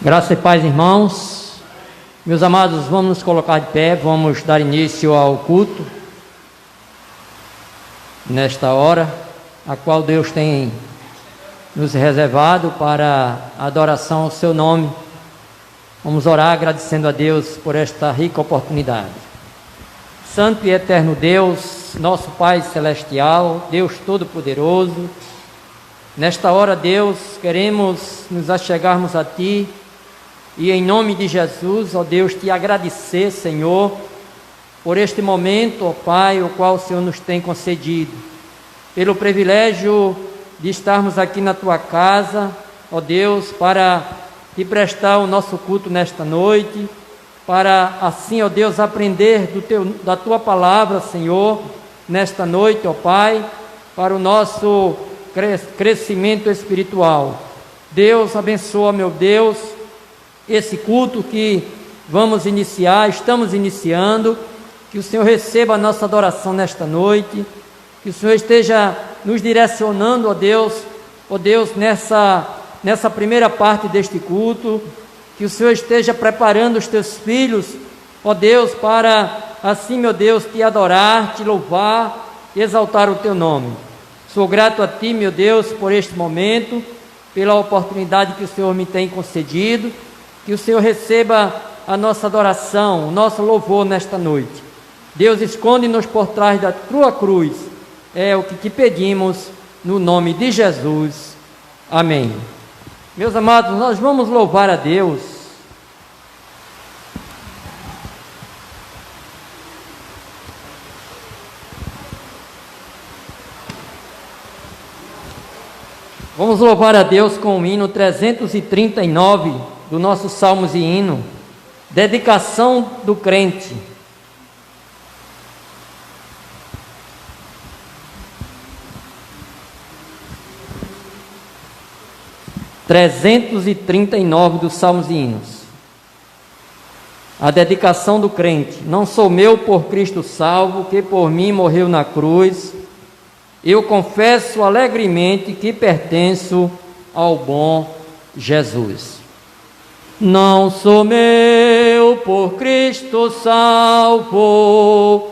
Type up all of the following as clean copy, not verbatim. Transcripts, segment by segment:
Graça e paz, irmãos. Meus amados, vamos nos colocar de pé, vamos dar início ao culto nesta hora, a qual Deus tem nos reservado para a adoração ao seu nome. Vamos orar agradecendo a Deus por esta rica oportunidade. Santo e eterno Deus, nosso Pai celestial, Deus todo-poderoso, nesta hora, Deus, queremos nos achegarmos a Ti e em nome de Jesus, ó Deus, Te agradecer, Senhor, por este momento, ó Pai, o qual o Senhor nos tem concedido, pelo privilégio de estarmos aqui na Tua casa, ó Deus, para Te prestar o nosso culto nesta noite, para assim, ó Deus, aprender da Tua palavra, Senhor, nesta noite, ó Pai, para o nosso crescimento espiritual. Deus abençoa, meu Deus, esse culto que estamos iniciando, que o Senhor receba a nossa adoração nesta noite, que o Senhor esteja nos direcionando, ó Deus, nessa primeira parte deste culto, que o Senhor esteja preparando os Teus filhos, ó Deus, para assim, meu Deus, Te adorar, Te louvar e exaltar o Teu nome. Sou grato a Ti, meu Deus, por este momento, pela oportunidade que o Senhor me tem concedido, que o Senhor receba a nossa adoração, o nosso louvor nesta noite. Deus, esconde-nos por trás da Tua cruz, é o que Te pedimos, no nome de Jesus. Amém. Meus amados, nós vamos louvar a Deus. Vamos louvar a Deus com o hino 339 do nosso Salmos e Hino, dedicação do crente. dos Salmos e Hinos. A dedicação do crente. Não sou meu por Cristo salvo, que por mim morreu na cruz. Eu confesso alegremente que pertenço ao bom Jesus. Não sou meu por Cristo salvo,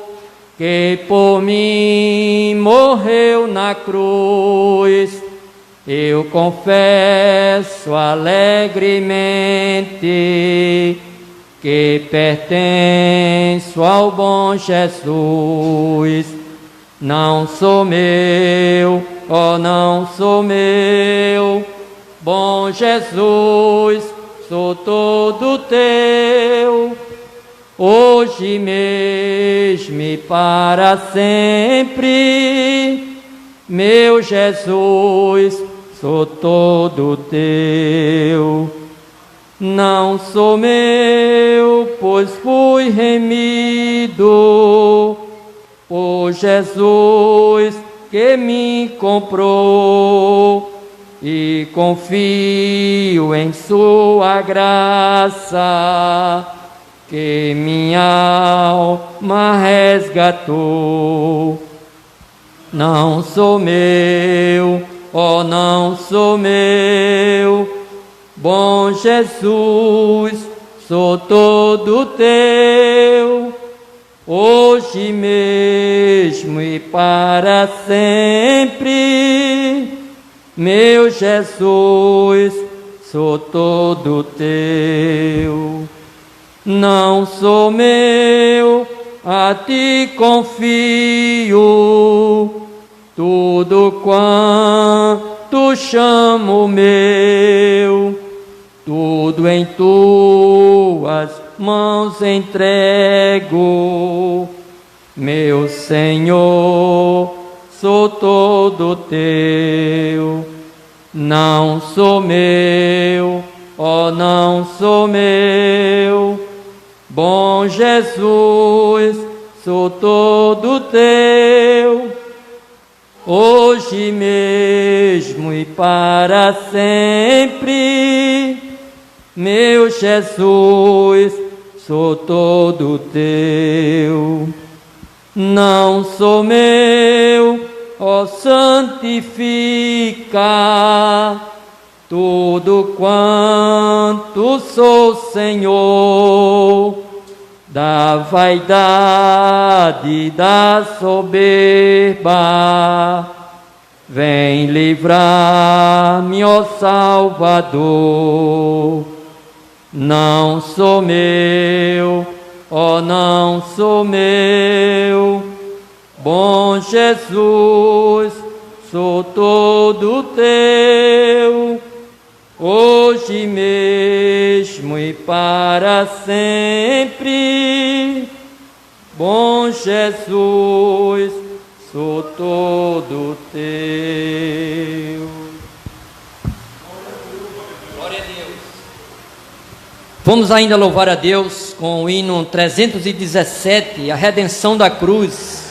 que por mim morreu na cruz. Eu confesso alegremente que pertenço ao bom Jesus. Não sou meu, não sou meu, bom Jesus, sou todo teu, hoje mesmo e para sempre, meu Jesus, sou todo teu. Não sou meu, pois fui remido por Jesus que me comprou, e confio em Sua graça, que minha alma resgatou. Não sou meu, não sou meu, bom Jesus, sou todo teu, hoje mesmo e para sempre, meu Jesus, sou todo teu. Não sou meu, a Ti confio, tudo quanto chamo meu, tudo em Tuas mãos entrego, meu Senhor, sou todo Teu. Não sou meu, não sou meu, bom Jesus, sou todo Teu, hoje mesmo e para sempre, meu Jesus, sou todo Teu. Não sou meu, santifica tudo quanto sou, Senhor, da vaidade, da soberba. Vem livrar-me, ó Salvador. Não sou meu, ó, não sou meu. Bom Jesus, sou todo teu, hoje mesmo e para sempre. Bom Jesus, sou todo teu. Glória a Deus. Vamos ainda louvar a Deus com o hino 317, a redenção da cruz.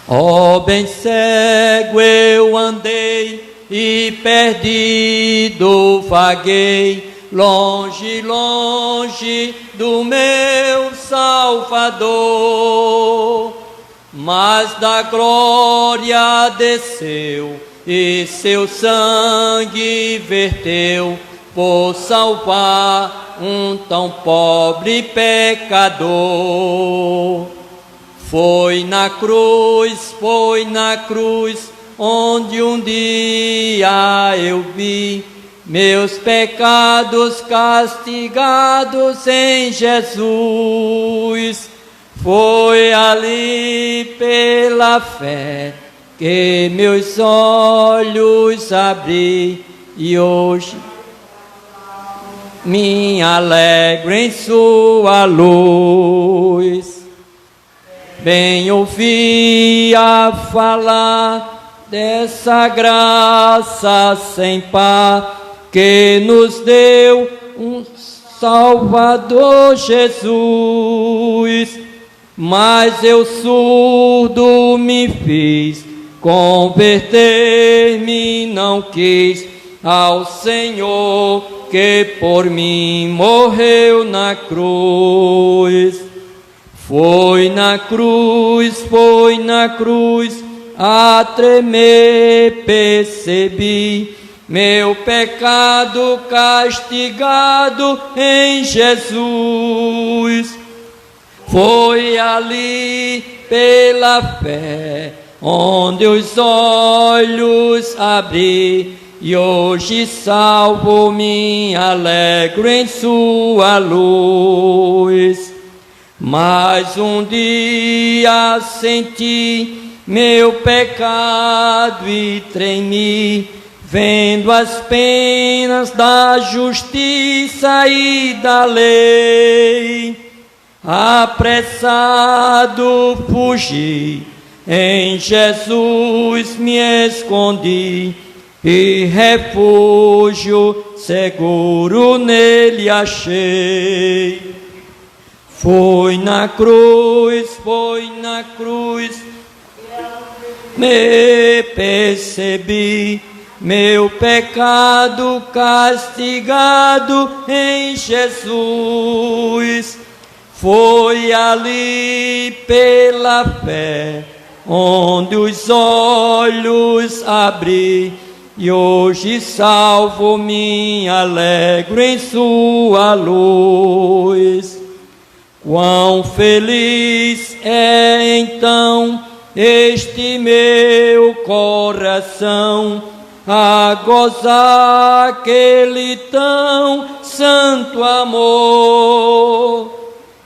Ó, bem cego eu andei e perdido vaguei, longe, longe do meu Salvador. Mas da glória desceu e seu sangue verteu por salvar um tão pobre pecador. Foi na cruz, onde um dia eu vi meus pecados castigados em Jesus. Foi ali pela fé que meus olhos abri e hoje me alegro em sua luz. Bem ouvia falar dessa graça sem par que nos deu um Salvador Jesus. Mas eu surdo me fiz, converter-me não quis ao Senhor que por mim morreu na cruz. Foi na cruz, a tremer percebi meu pecado castigado em Jesus. Foi ali pela fé onde os olhos abri e hoje salvo me alegro em sua luz. Mas um dia senti meu pecado e tremi, vendo as penas da justiça e da lei. Apressado fugi, em Jesus me escondi, e refúgio seguro nele achei. Foi na cruz, me percebi meu pecado castigado em Jesus. Foi ali pela fé onde os olhos abri e hoje salvo me alegro em sua luz. Quão feliz é então este meu coração a gozar aquele tão santo amor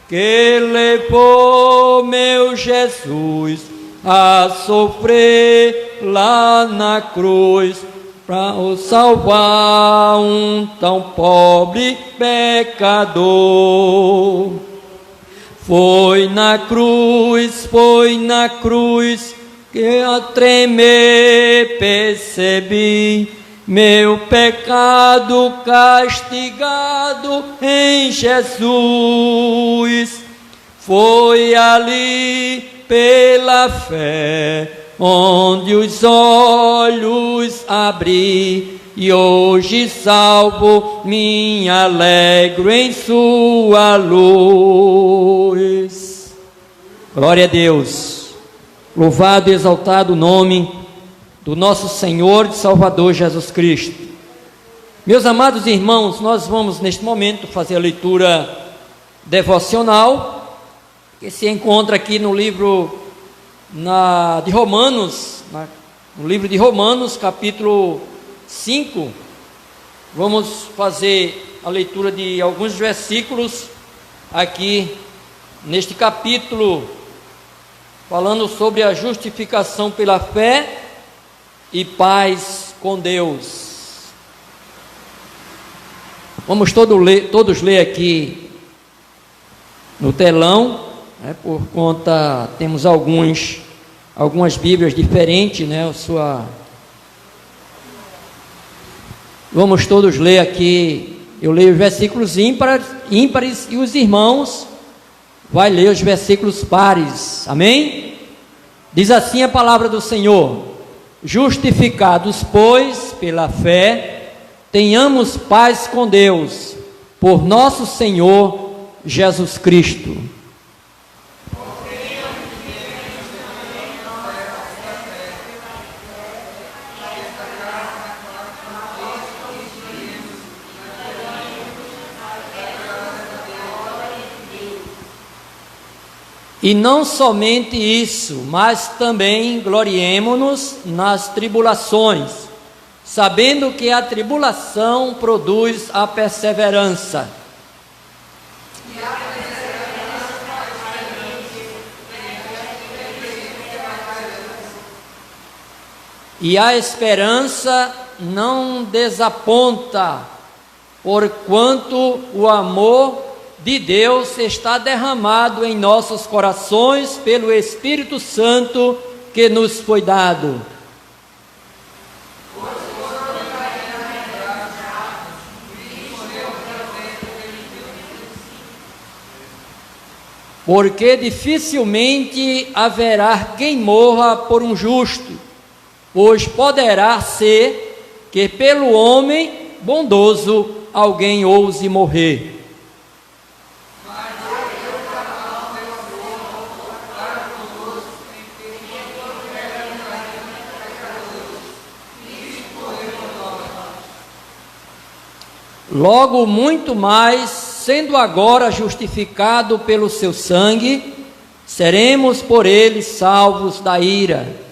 que levou meu Jesus a sofrer lá na cruz para salvar um tão pobre pecador. Foi na cruz que a tremer percebi meu pecado castigado em Jesus. Foi ali pela fé onde os olhos abri e hoje salvo me alegro em sua luz. Glória a Deus. Louvado e exaltado o nome do nosso Senhor e Salvador Jesus Cristo. Meus amados irmãos, nós vamos neste momento fazer a leitura devocional, que se encontra aqui no livro de Romanos, no livro de Romanos, capítulo 5. Vamos fazer a leitura de alguns versículos aqui neste capítulo, falando sobre a justificação pela fé e paz com Deus. Vamos todos ler aqui no telão, por conta, temos algumas Bíblias diferentes, Vamos todos ler aqui, eu leio os versículos ímpares e os irmãos vai ler os versículos pares, amém? Diz assim a palavra do Senhor: justificados, pois, pela fé, tenhamos paz com Deus, por nosso Senhor Jesus Cristo. E não somente isso, mas também gloriemo-nos nas tribulações, sabendo que a tribulação produz a perseverança. E a esperança não desaponta, porquanto o amor de Deus está derramado em nossos corações pelo Espírito Santo que nos foi dado. Porque dificilmente haverá quem morra por um justo, pois poderá ser que pelo homem bondoso alguém ouse morrer. Logo muito mais, sendo agora justificado pelo seu sangue, seremos por ele salvos da ira.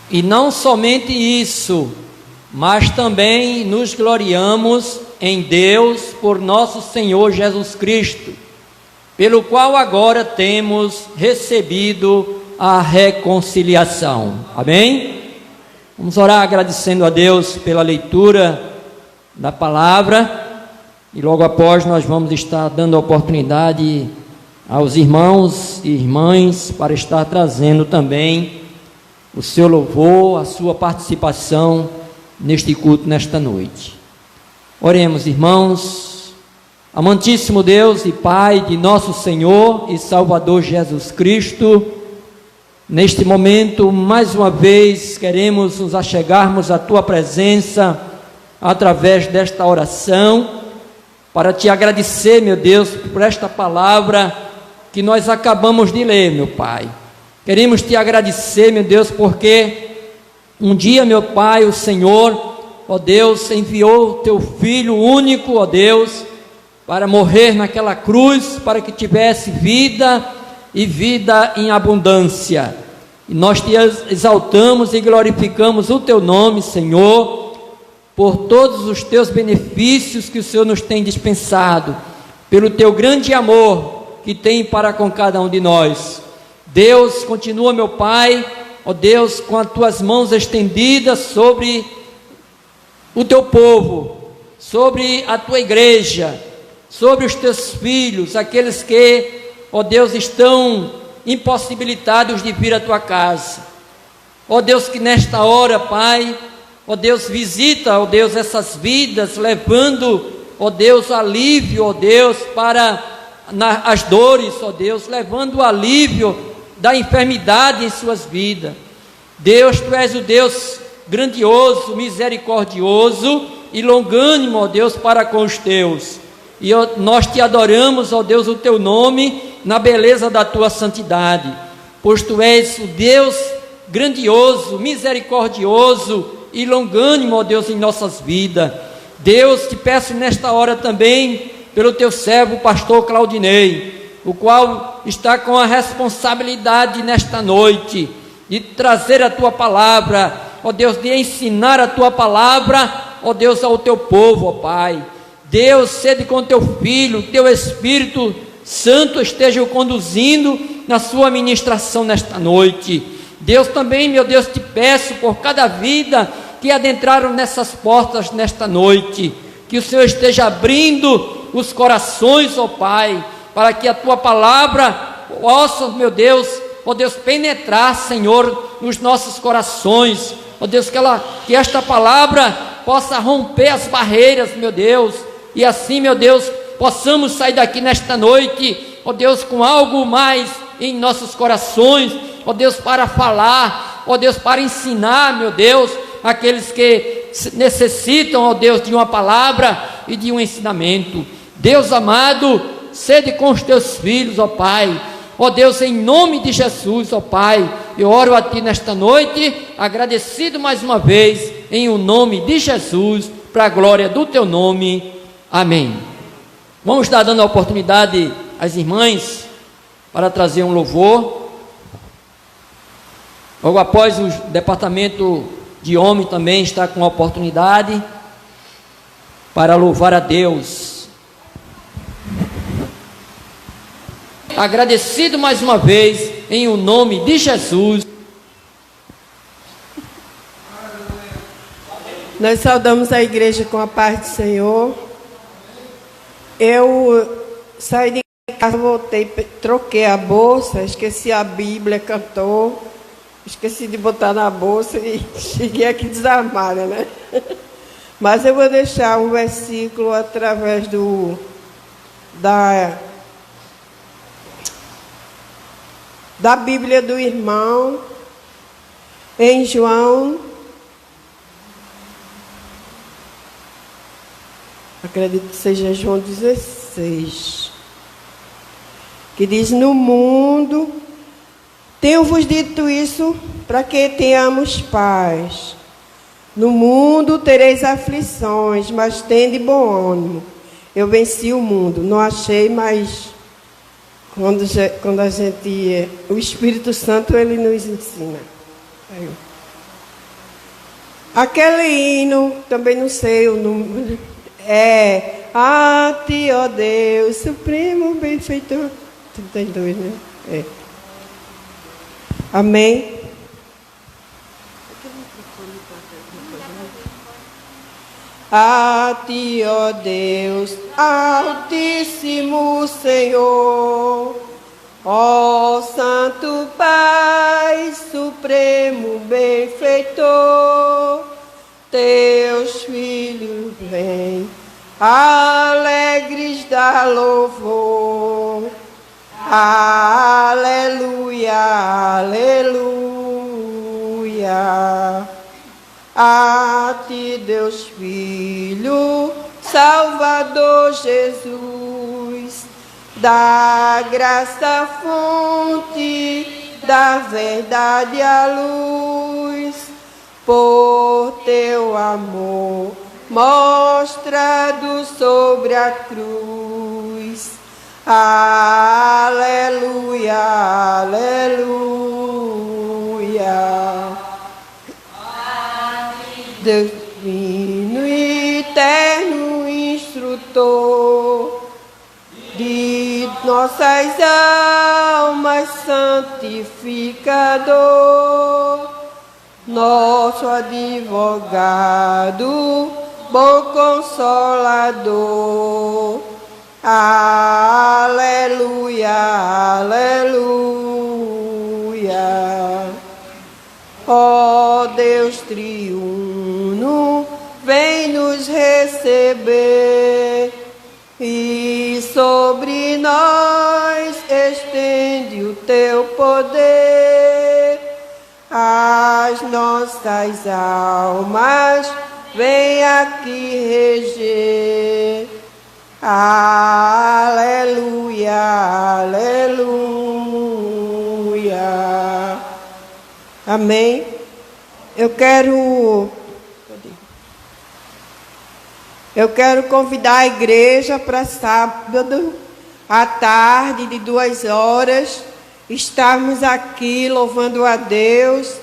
E não somente isso, mas também nos gloriamos em Deus por nosso Senhor Jesus Cristo, pelo qual agora temos recebido a reconciliação. Amém? Vamos orar agradecendo a Deus pela leitura da palavra, e logo após nós vamos estar dando a oportunidade aos irmãos e irmãs para estar trazendo também o seu louvor, a sua participação neste culto, nesta noite. Oremos, irmãos. Amantíssimo Deus e Pai de nosso Senhor e Salvador Jesus Cristo, neste momento, mais uma vez, queremos nos achegarmos à Tua presença, através desta oração, para Te agradecer, meu Deus, por esta palavra que nós acabamos de ler, meu Pai. Queremos Te agradecer, meu Deus, porque um dia, meu Pai, o Senhor, ó Deus, enviou o Teu Filho único, ó Deus, para morrer naquela cruz, para que tivesse vida e vida em abundância. E nós Te exaltamos e glorificamos o Teu nome, Senhor, por todos os Teus benefícios que o Senhor nos tem dispensado, pelo Teu grande amor que tem para com cada um de nós. Deus, continua, meu Pai, ó Deus, com as Tuas mãos estendidas sobre o Teu povo, sobre a Tua igreja, sobre os Teus filhos, aqueles que, ó Deus, estão impossibilitados de vir à Tua casa. Ó Deus, que nesta hora, Pai, ó Deus, visita, ó Deus, essas vidas, levando, ó Deus, alívio, ó Deus, para as dores, ó Deus, levando o alívio da enfermidade em suas vidas. Deus, Tu és o Deus grandioso, misericordioso e longânimo, ó Deus, para com os Teus. E nós Te adoramos, ó Deus, o Teu nome, na beleza da Tua santidade, pois Tu és o Deus grandioso, misericordioso e longânimo, ó Deus, em nossas vidas. Deus, Te peço nesta hora também, pelo Teu servo, pastor Claudinei, o qual está com a responsabilidade nesta noite, de trazer a Tua palavra, ó Deus, de ensinar a Tua palavra, ó Deus, ao Teu povo, ó Pai. Deus, sede com Teu Filho, Teu Espírito Santo esteja o conduzindo na sua ministração nesta noite. Deus, também, meu Deus, Te peço por cada vida que adentraram nessas portas nesta noite, que o Senhor esteja abrindo os corações, ó Pai, para que a Tua palavra possa, meu Deus, ó Deus, penetrar, Senhor, nos nossos corações, ó Deus, que esta palavra possa romper as barreiras, meu Deus, e assim, meu Deus, possamos sair daqui nesta noite, ó Deus, com algo mais em nossos corações, ó Deus, para falar, ó Deus, para ensinar, meu Deus, aqueles que necessitam, ó Deus, de uma palavra e de um ensinamento. Deus amado, sede com os Teus filhos, ó Pai. Ó Deus, em nome de Jesus, ó Pai, eu oro a Ti nesta noite, agradecido mais uma vez, em o nome de Jesus, para a glória do Teu nome. Amém. Vamos estar dando a oportunidade às irmãs para trazer um louvor. Logo após, o departamento de homem também está com a oportunidade para louvar a Deus. Agradecido mais uma vez, em o nome de Jesus. Nós saudamos a igreja com a paz do Senhor. Eu saí de casa, voltei, troquei a bolsa, esqueci a Bíblia, cantor, esqueci de botar na bolsa e cheguei aqui desarmada, né? Mas eu vou deixar um versículo através da Bíblia do irmão, em João, acredito que seja João 16, que diz: no mundo, tenho-vos dito isso para que tenhamos paz. No mundo tereis aflições, mas tende bom ânimo. Eu venci o mundo. Não achei, mas quando a gente... O Espírito Santo, ele nos ensina. Aquele hino, também não sei o número, a Ti, ó Deus, Supremo Benfeitor. 32, né? Amém. A Ti, ó Deus, Altíssimo Senhor, ó Santo Pai, Supremo Benfeitor, Teus filhos vêm, alegres da louvor. Aleluia, aleluia. A Ti, Deus Filho, Salvador Jesus, da graça fonte, da verdade a luz, por Teu amor mostrado sobre a cruz. Aleluia, aleluia. Deus divino e eterno instrutor de nossas almas, santificador, nosso advogado, bom consolador. Aleluia, aleluia. Ó Deus triuno, vem nos receber e sobre nós estende o teu poder. As nossas almas vem aqui reger. Aleluia, aleluia. Amém. Eu quero convidar a igreja para sábado à tarde de 2 horas estarmos aqui louvando a Deus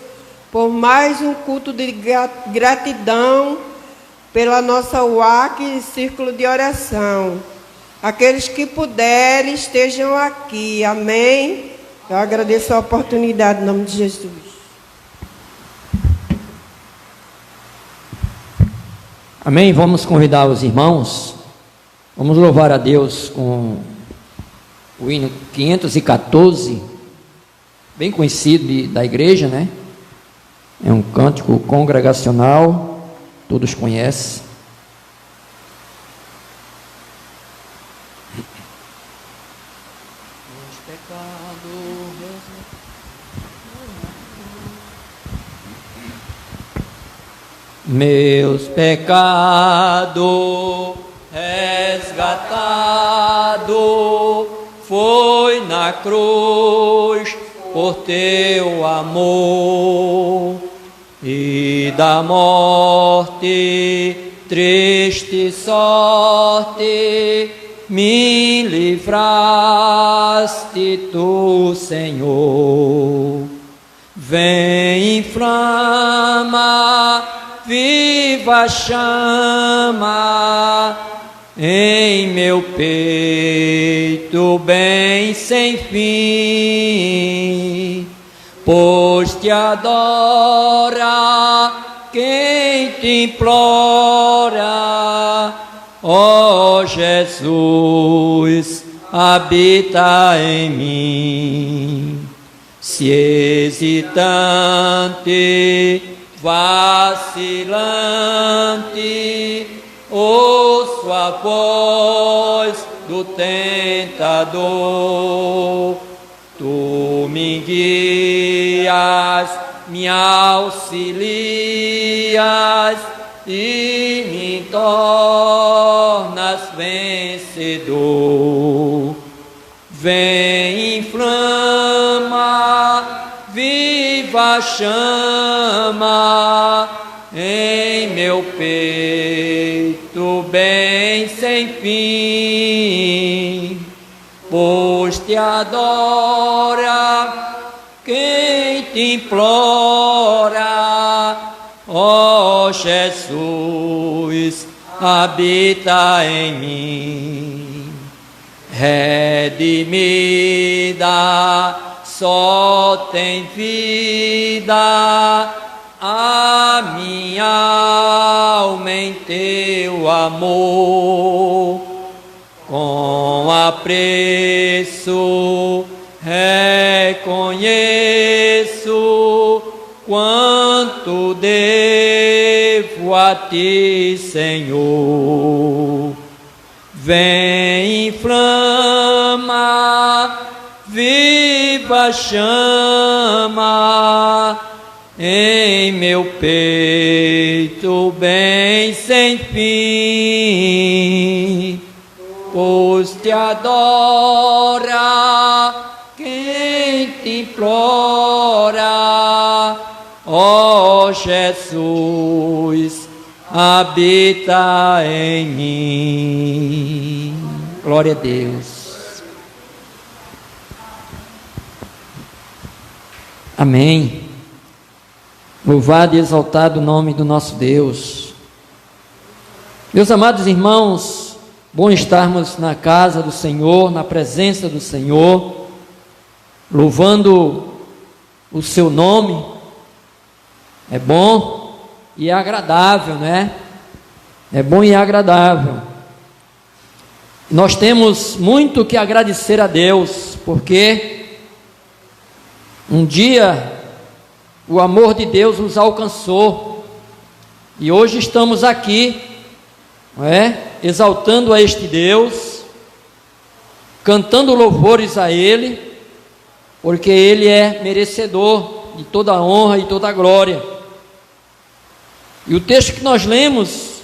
por mais um culto de gratidão pela nossa UAC Círculo de Oração. Aqueles que puderem estejam aqui, amém? Eu agradeço a oportunidade em nome de Jesus. Amém? Vamos convidar os irmãos, vamos louvar a Deus com o hino 514, bem conhecido da igreja, né? É um cântico congregacional, todos conhecem. Meus pecados resgatado foi na cruz por teu amor, e da morte triste sorte me livraste tu, Senhor. Vem, inflama, viva chama em meu peito, bem sem fim, pois te adora quem te implora. Ó Jesus, habita em mim. Se hesitante, vacilante, ouço a voz do tentador. Tu me guias, me auxilias e me tornas vencedor. Vem, inflama, viva chama em meu peito, bem sem fim, pois te adora quem te implora. Ó Jesus, habita em mim. Redimida, só tem vida a minha alma em teu amor. Com apreço reconheço quanto devo a ti, Senhor. Vem, inflama, viva chama em meu peito, bem sem fim, pois te adora quem te implora. Ó Jesus, habita em mim. Glória a Deus. Amém. Louvado e exaltado o nome do nosso Deus. Meus amados irmãos, bom estarmos na casa do Senhor, na presença do Senhor, louvando o seu nome. É bom e é agradável, né? É bom e agradável. Nós temos muito que agradecer a Deus, porque um dia o amor de Deus nos alcançou. E hoje estamos aqui, não é? Exaltando a este Deus, cantando louvores a Ele, porque Ele é merecedor de toda a honra e toda a glória. E o texto que nós lemos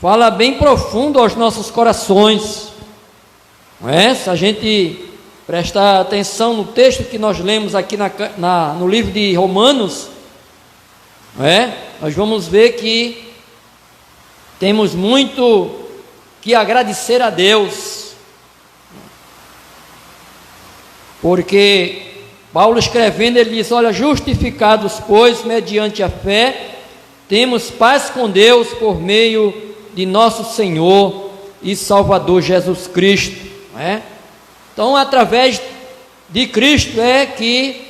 fala bem profundo aos nossos corações, não é? Se a gente prestar atenção no texto que nós lemos aqui no livro de Romanos, não é? Nós vamos ver que temos muito que agradecer a Deus, porque Paulo escrevendo, ele diz: olha, justificados, pois, mediante a fé, temos paz com Deus por meio de nosso Senhor e Salvador Jesus Cristo, não é? Então, através de Cristo é que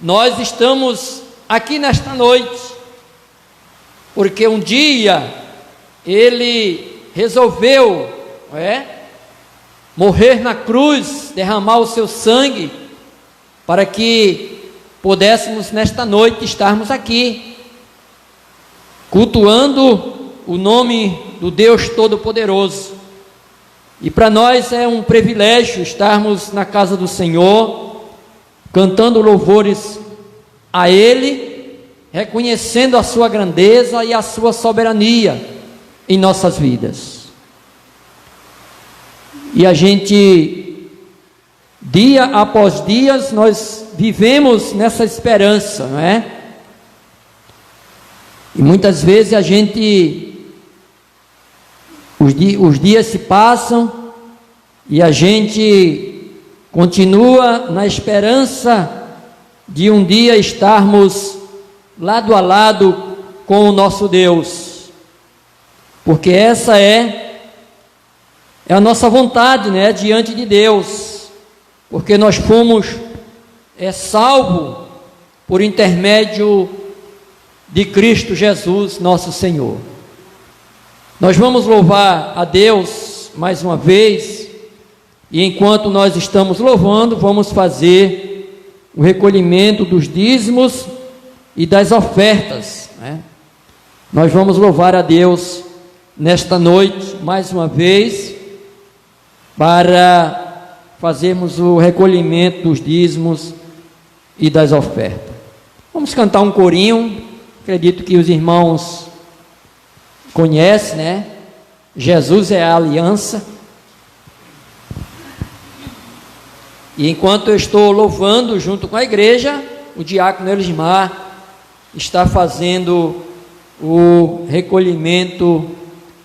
nós estamos aqui nesta noite, porque um dia Ele resolveu, não é, morrer na cruz, derramar o seu sangue, para que pudéssemos nesta noite estarmos aqui, cultuando o nome do Deus Todo-Poderoso. E para nós é um privilégio estarmos na casa do Senhor, cantando louvores a Ele, reconhecendo a sua grandeza e a sua soberania em nossas vidas. E a gente, dia após dia, nós vivemos nessa esperança, não é? E muitas vezes a gente, os dias se passam e a gente continua na esperança de um dia estarmos lado a lado com o nosso Deus, porque essa é a nossa vontade, né, diante de Deus, porque nós fomos salvos por intermédio de Cristo Jesus, nosso Senhor. Nós vamos louvar a Deus mais uma vez, e enquanto nós estamos louvando, vamos fazer o recolhimento dos dízimos e das ofertas, né? Nós vamos louvar a Deus nesta noite mais uma vez, para fazermos o recolhimento dos dízimos e das ofertas. Vamos cantar um corinho, acredito que os irmãos conhecem, né? Jesus é a aliança. E enquanto eu estou louvando junto com a igreja, o diácono Elismar está fazendo o recolhimento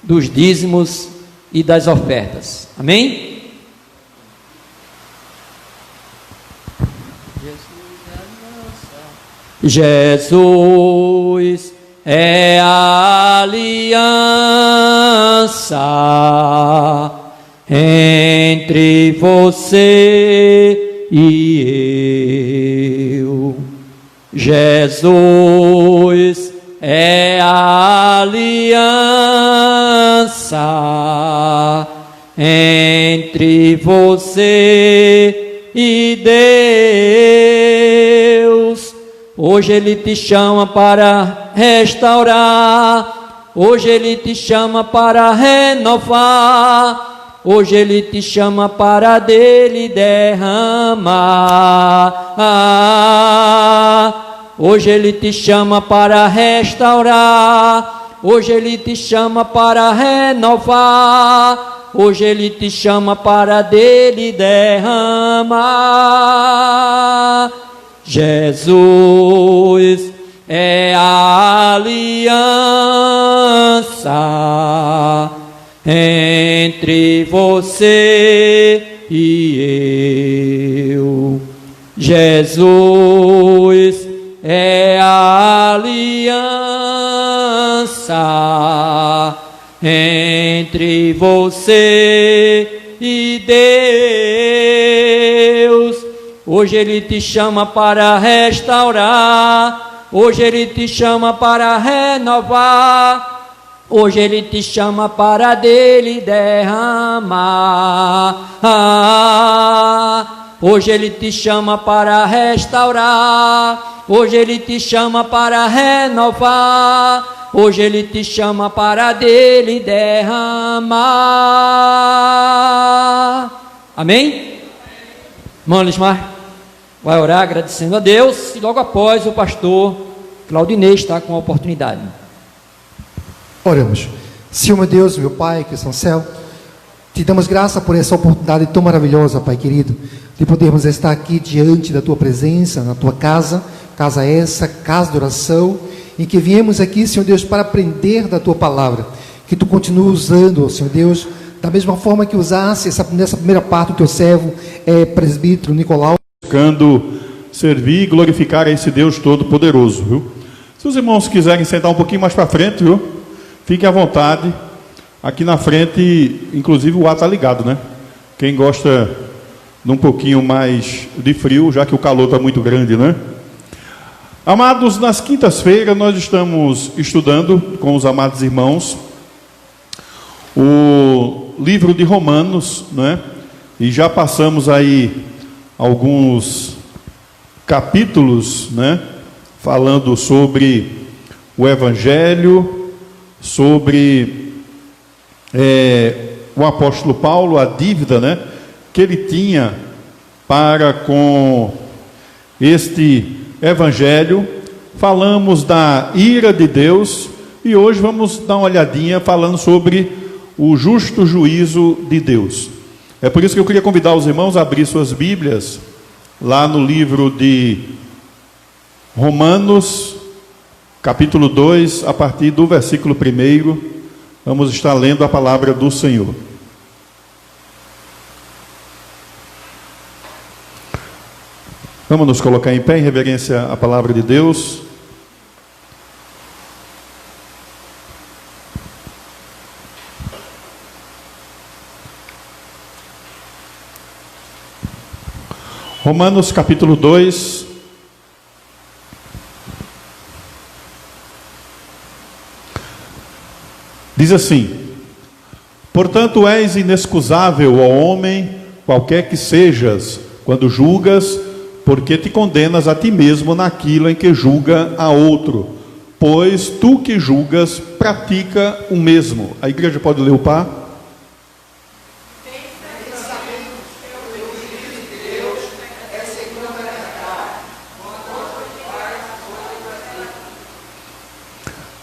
dos dízimos e das ofertas. Amém? Jesus é a aliança entre você e eu. Jesus é a aliança entre você e Deus. Hoje Ele te chama para restaurar, hoje Ele te chama para renovar, hoje Ele te chama para dele derramar. Hoje Ele te chama para restaurar, hoje Ele te chama para renovar, hoje Ele te chama para dele derramar. Jesus é a aliança entre você e eu. Jesus é a aliança entre você e Deus. Hoje Ele te chama para restaurar, hoje Ele te chama para renovar, hoje Ele te chama para dele derramar. Hoje Ele te chama para restaurar, hoje Ele te chama para renovar, hoje Ele te chama para dele derramar. Amém? Irmão Lismar vai orar agradecendo a Deus e logo após o pastor Claudinei está com a oportunidade. Oramos. Senhor meu Deus, meu Pai que está no céu, te damos graça por essa oportunidade tão maravilhosa, Pai querido, de podermos estar aqui diante da Tua presença, na Tua casa, casa essa, casa de oração, em que viemos aqui, Senhor Deus, para aprender da Tua palavra, que Tu continua usando, Senhor Deus, da mesma forma que usasse nessa primeira parte do Teu servo, presbítero Nicolau, buscando servir e glorificar a esse Deus Todo-Poderoso, viu? Se os irmãos quiserem sentar um pouquinho mais para frente, viu? Fiquem à vontade. Aqui na frente, inclusive o ar está ligado, né? Quem gosta de um pouquinho mais de frio, já que o calor está muito grande, né? Amados, nas quintas-feiras nós estamos estudando com os amados irmãos o livro de Romanos, né? E já passamos aí alguns capítulos, né? Falando sobre o Evangelho, sobre o apóstolo Paulo, a dívida, né, que ele tinha para com este Evangelho. Falamos da ira de Deus e hoje vamos dar uma olhadinha falando sobre o justo juízo de Deus. É por isso que eu queria convidar os irmãos a abrir suas Bíblias lá no livro de Romanos, capítulo 2, a partir do versículo 1, vamos estar lendo a palavra do Senhor. Vamos nos colocar em pé em reverência à palavra de Deus. Romanos capítulo 2, diz assim: portanto és inexcusável, ó homem, qualquer que sejas, quando julgas, porque te condenas a ti mesmo naquilo em que julga a outro, pois tu que julgas, pratica o mesmo. A igreja pode ler o par?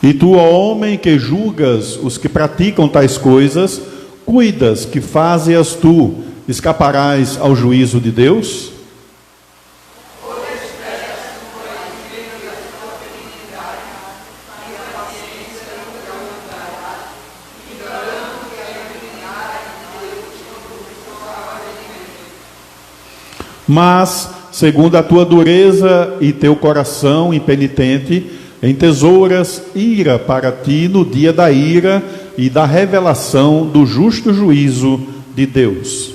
E tu, ó homem, que julgas os que praticam tais coisas, cuidas que faze-as tu, escaparás ao juízo de Deus? Mas, segundo a tua dureza e teu coração impenitente, entesouras ira para ti no dia da ira e da revelação do justo juízo de Deus.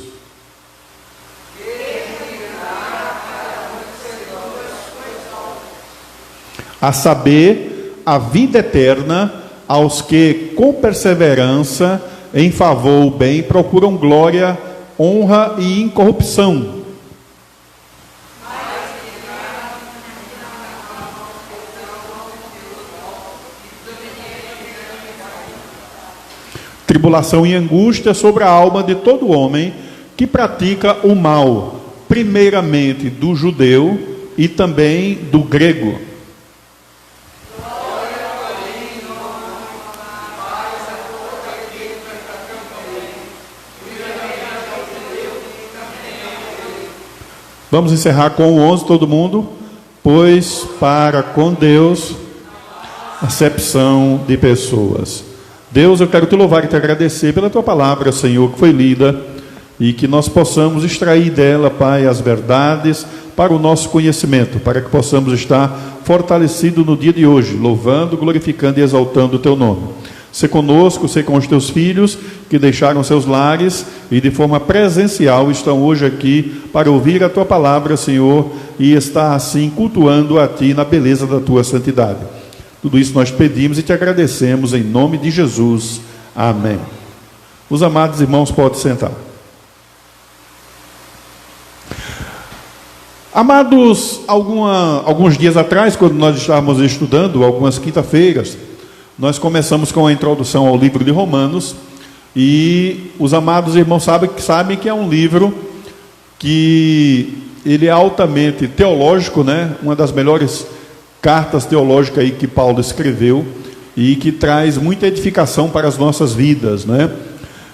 A saber, a vida eterna aos que com perseverança em favor do bem procuram glória, honra e incorrupção. Tribulação e angústia sobre a alma de todo homem que pratica o mal, primeiramente do judeu e também do grego. Vamos encerrar com o 11, todo mundo. Pois para com Deus, acepção de pessoas. Deus, eu quero te louvar e te agradecer pela tua palavra, Senhor, que foi lida, e que nós possamos extrair dela, Pai, as verdades para o nosso conhecimento, para que possamos estar fortalecidos no dia de hoje, louvando, glorificando e exaltando o teu nome. Sê conosco, sê com os teus filhos que deixaram seus lares e de forma presencial estão hoje aqui para ouvir a tua palavra, Senhor, e estar assim cultuando a ti na beleza da tua santidade. Tudo isso nós pedimos e te agradecemos em nome de Jesus. Amém. Os amados irmãos podem sentar. Amados, alguns dias atrás, quando nós estávamos estudando, algumas quinta-feiras, nós começamos com a introdução ao livro de Romanos, e os amados irmãos sabem que é um livro que ele é altamente teológico, né? Uma das melhores cartas teológicas aí que Paulo escreveu, e que traz muita edificação para as nossas vidas, né?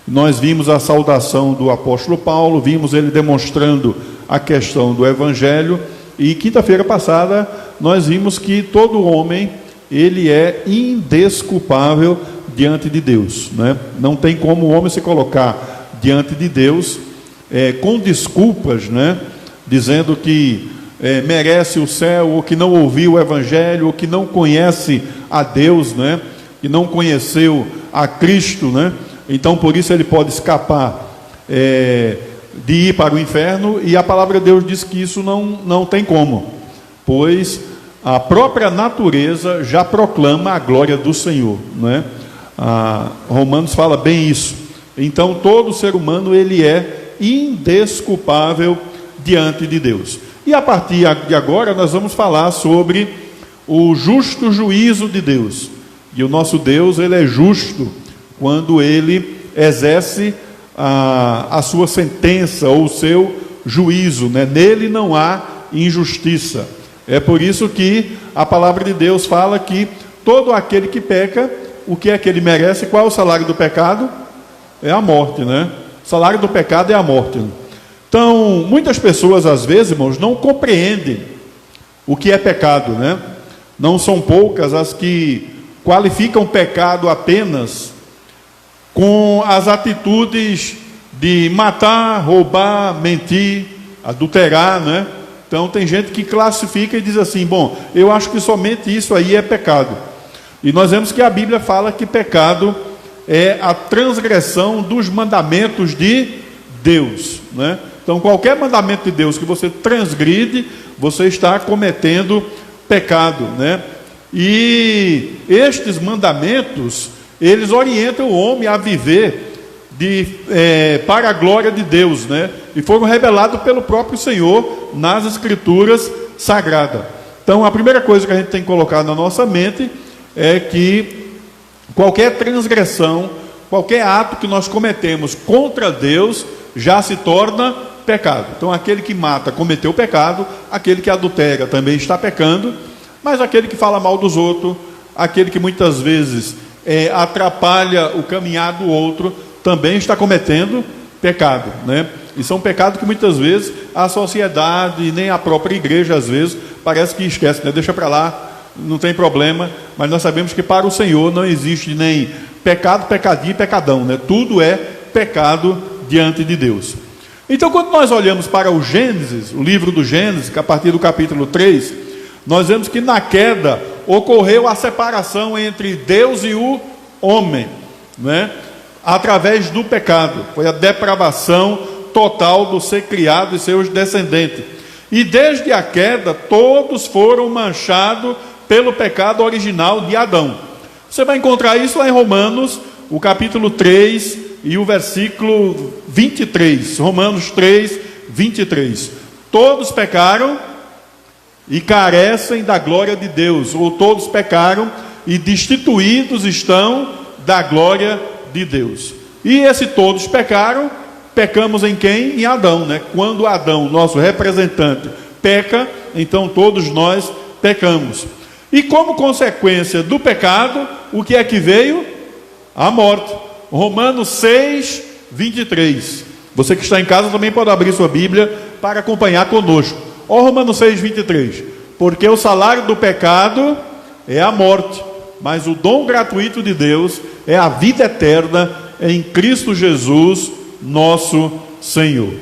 Nós vimos a saudação do apóstolo Paulo, vimos ele demonstrando a questão do evangelho, e quinta-feira passada nós vimos que todo homem, ele é indesculpável diante de Deus, né? Não tem como o homem se colocar diante de Deus com desculpas, né? Dizendo que merece o céu, ou que não ouviu o evangelho, ou que não conhece a Deus, né? Que não conheceu a Cristo, né? Então por isso ele pode escapar de ir para o inferno, e a palavra de Deus diz que isso não tem como, pois a própria natureza já proclama a glória do Senhor, né? Romanos fala bem isso. Então todo ser humano, ele é indesculpável diante de Deus. E a partir de agora nós vamos falar sobre o justo juízo de Deus. E o nosso Deus, ele é justo quando ele exerce a sua sentença ou o seu juízo, né? Nele não há injustiça. É por isso que a palavra de Deus fala que todo aquele que peca, o que é que ele merece? Qual é o salário do pecado? É a morte, né? O salário do pecado é a morte. Então, muitas pessoas, às vezes, irmãos, não compreendem o que é pecado, né? Não são poucas as que qualificam pecado apenas com as atitudes de matar, roubar, mentir, adulterar, né? Então, tem gente que classifica e diz assim: bom, eu acho que somente isso aí é pecado. E nós vemos que a Bíblia fala que pecado é a transgressão dos mandamentos de Deus, né? Então, qualquer mandamento de Deus que você transgride, você está cometendo pecado, né? E estes mandamentos, eles orientam o homem a viver para a glória de Deus, né? E foram revelados pelo próprio Senhor nas Escrituras Sagradas. Então, a primeira coisa que a gente tem que colocar na nossa mente é que qualquer transgressão, qualquer ato que nós cometemos contra Deus, já se torna pecado. Então, aquele que mata cometeu pecado, aquele que adultera também está pecando, mas aquele que fala mal dos outros, aquele que muitas vezes atrapalha o caminhar do outro, também está cometendo pecado, né? E são pecados que muitas vezes a sociedade e nem a própria igreja, às vezes, parece que esquece, né? Deixa para lá, não tem problema, mas nós sabemos que para o Senhor não existe nem pecado, pecadinho e pecadão, né? Tudo é pecado diante de Deus. Então, quando nós olhamos para o Gênesis, o livro do Gênesis, que a partir do capítulo 3, nós vemos que na queda ocorreu a separação entre Deus e o homem, né? Através do pecado. Foi a depravação total do ser criado e seus descendentes. E desde a queda, todos foram manchados pelo pecado original de Adão. Você vai encontrar isso lá em Romanos, o capítulo 3 e o versículo 23. Romanos 3, 23. Todos pecaram e carecem da glória de Deus, ou todos pecaram e destituídos estão da glória de Deus. E esse todos pecaram, pecamos em quem? Em Adão, né? Quando Adão, nosso representante, peca, então todos nós pecamos. E como consequência do pecado, o que é que veio? A morte. Romanos 6, 23. Você que está em casa também pode abrir sua Bíblia para acompanhar conosco. Ó, Romanos 6, 23. Porque o salário do pecado é a morte, mas o dom gratuito de Deus é a vida eterna em Cristo Jesus, nosso Senhor.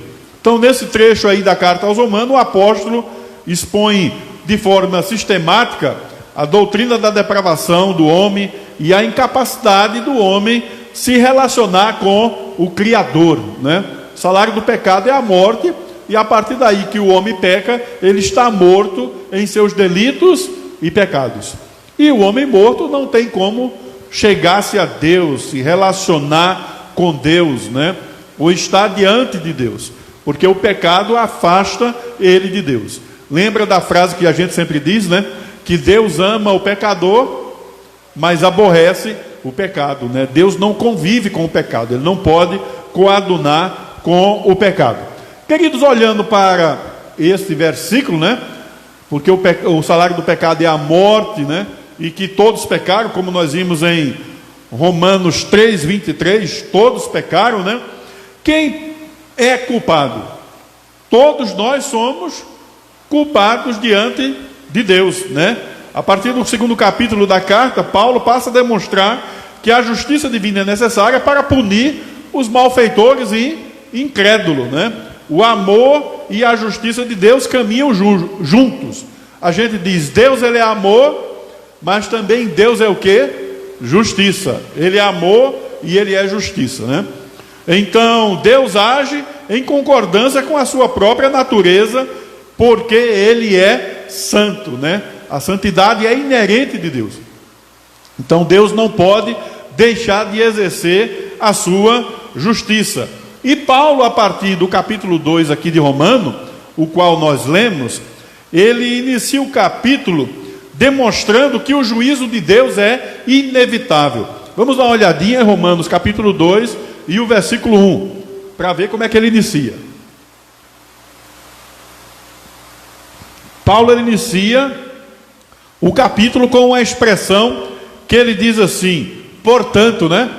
Então, nesse trecho aí da carta aos Romanos, o apóstolo expõe de forma sistemática a doutrina da depravação do homem e a incapacidade do homem se relacionar com o Criador, né? O salário do pecado é a morte, e a partir daí que o homem peca, ele está morto em seus delitos e pecados. E o homem morto não tem como chegar-se a Deus, se relacionar com Deus, né? Ou estar diante de Deus. porque o pecado afasta ele de Deus. Lembra da frase que a gente sempre diz, né? Que Deus ama o pecador, mas aborrece o pecado, né? Deus não convive com o pecado, Ele não pode coadunar com o pecado. Queridos, olhando para este versículo, né? Porque o salário do pecado é a morte, né? E que todos pecaram, como nós vimos em Romanos 3:23, todos pecaram, né? Quem é culpado? Todos nós somos culpados diante de Deus, né? A partir do 2º capítulo da carta, Paulo passa a demonstrar que a justiça divina é necessária para punir os malfeitores e incrédulos, né? O amor e a justiça de Deus caminham juntos. A gente diz, Deus ele é amor, mas também Deus é o quê? Justiça. Ele é amor e ele é justiça, né? Então, Deus age em concordância com a sua própria natureza, porque ele é santo, né? A santidade é inerente de Deus. Então Deus não pode deixar de exercer a sua justiça. E Paulo, a partir do capítulo 2 aqui de Romano, o qual nós lemos, ele inicia o capítulo demonstrando que o juízo de Deus é inevitável. Vamos dar uma olhadinha em Romanos capítulo 2 e o versículo 1, para ver como é que ele inicia. Paulo ele inicia o capítulo com uma expressão que ele diz assim, portanto, né?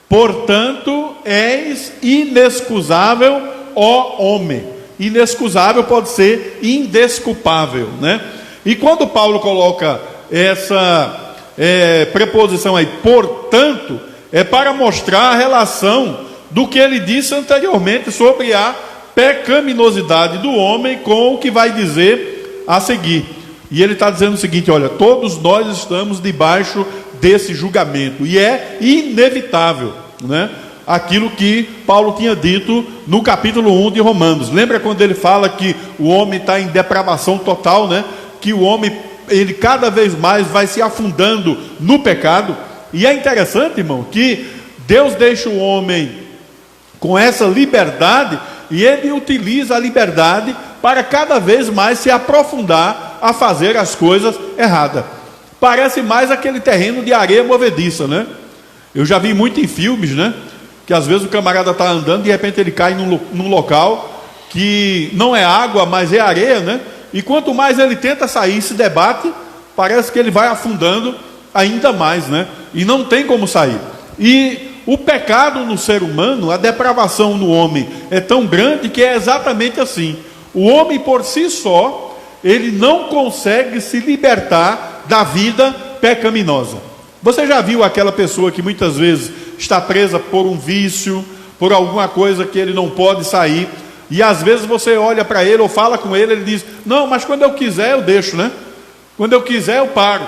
Portanto, és inexcusável, ó homem. Inexcusável pode ser indesculpável, né? E quando Paulo coloca essa preposição aí, portanto, é para mostrar a relação do que ele disse anteriormente sobre a pecaminosidade do homem com o que vai dizer a seguir. E ele está dizendo o seguinte, olha, todos nós estamos debaixo desse julgamento, e é inevitável, né? Aquilo que Paulo tinha dito no capítulo 1 de Romanos. Lembra quando ele fala que o homem está em depravação total, né? Que o homem, ele cada vez mais vai se afundando no pecado. E é interessante, irmão, que Deus deixa o homem com essa liberdade, e ele utiliza a liberdade para cada vez mais se aprofundar a fazer as coisas erradas. Parece mais aquele terreno de areia movediça, né? Eu já vi muito em filmes, né? Que às vezes o camarada está andando, de repente ele cai num local que não é água, mas é areia, né? E quanto mais ele tenta sair, se debate, parece que ele vai afundando ainda mais, né? E não tem como sair. E o pecado no ser humano, a depravação no homem é tão grande que é exatamente assim. O homem por si só, ele não consegue se libertar da vida pecaminosa. Você já viu aquela pessoa que muitas vezes está presa por um vício, por alguma coisa que ele não pode sair, e às vezes você olha para ele ou fala com ele, ele diz, não, mas quando eu quiser eu deixo, né? Quando eu quiser eu paro,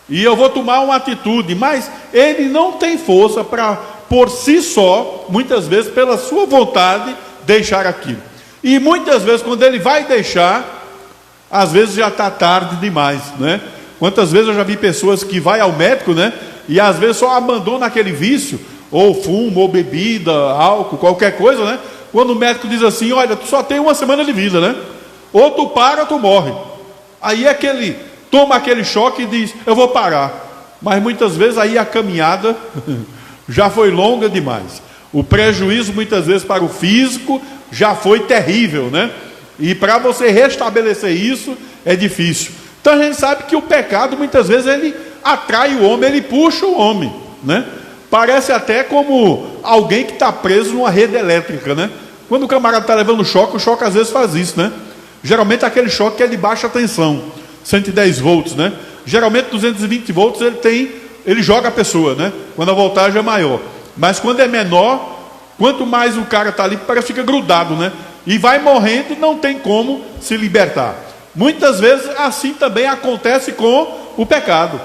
e eu vou tomar uma atitude, mas ele não tem força para, por si só, muitas vezes pela sua vontade, deixar aquilo. E muitas vezes quando ele vai deixar, às vezes já está tarde demais, né? Quantas vezes eu já vi pessoas que vai ao médico, né? E às vezes só abandona aquele vício, ou fumo, ou bebida, álcool, qualquer coisa, né? Quando o médico diz assim, olha, tu só tem uma semana de vida, né? Ou tu para ou tu morre. Aí é que ele toma aquele choque e diz, eu vou parar. Mas muitas vezes aí a caminhada já foi longa demais. O prejuízo muitas vezes para o físico já foi terrível, né? E para você restabelecer isso é difícil. Então a gente sabe que o pecado muitas vezes ele atrai o homem, ele puxa o homem, né? Parece até como alguém que está preso numa rede elétrica, né? Quando o camarada está levando choque, o choque às vezes faz isso, né? Geralmente aquele choque que é de baixa tensão, 110 volts, né? Geralmente 220 volts ele joga a pessoa, né? Quando a voltagem é maior. Mas quando é menor, quanto mais o cara está ali, parece que fica grudado, né? E vai morrendo e não tem como se libertar. Muitas vezes assim também acontece com o pecado.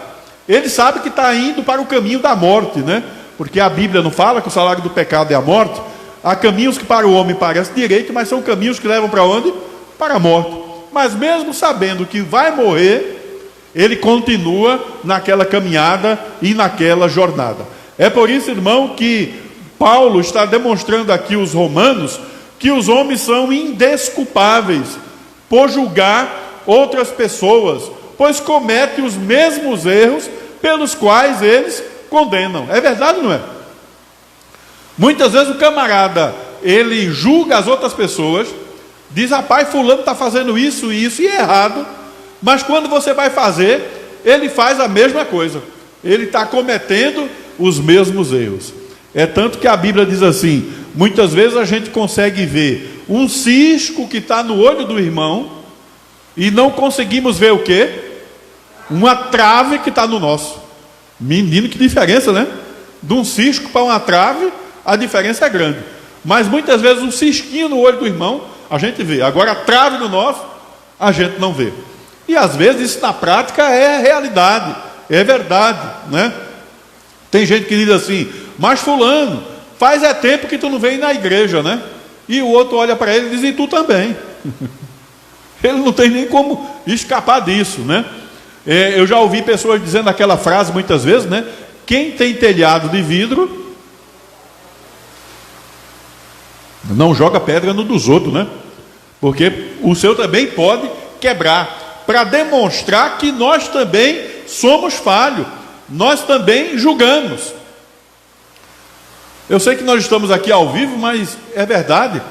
Ele sabe que está indo para o caminho da morte, né? Porque a Bíblia não fala que o salário do pecado é a morte. Há caminhos que para o homem parecem direito, mas são caminhos que levam para onde? Para a morte. Mas mesmo sabendo que vai morrer, ele continua naquela caminhada e naquela jornada. É por isso, irmão, que Paulo está demonstrando aqui aos romanos que os homens são indesculpáveis por julgar outras pessoas, pois cometem os mesmos erros pelos quais eles condenam. É verdade ou não é? Muitas vezes o camarada, ele julga as outras pessoas, diz, rapaz, fulano está fazendo isso e isso, e é errado, mas quando você vai fazer, ele faz a mesma coisa, ele está cometendo os mesmos erros. É tanto que a Bíblia diz assim, muitas vezes a gente consegue ver um cisco que está no olho do irmão, e não conseguimos ver o quê? Uma trave que está no nosso. Menino, que diferença, né? De um cisco para uma trave, a diferença é grande. Mas muitas vezes um cisquinho no olho do irmão, a gente vê. Agora a trave no nosso, a gente não vê. E às vezes isso na prática é realidade, é verdade, né? Tem gente que diz assim, mas fulano, faz tempo que tu não vem na igreja, né? E o outro olha para ele e diz, e tu também. Ele não tem nem como escapar disso, né? Eu já ouvi pessoas dizendo aquela frase muitas vezes, né? Quem tem telhado de vidro não joga pedra no dos outros, né? Porque o seu também pode quebrar, para demonstrar que nós também somos falhos, nós também julgamos. Eu sei que nós estamos aqui ao vivo, mas é verdade.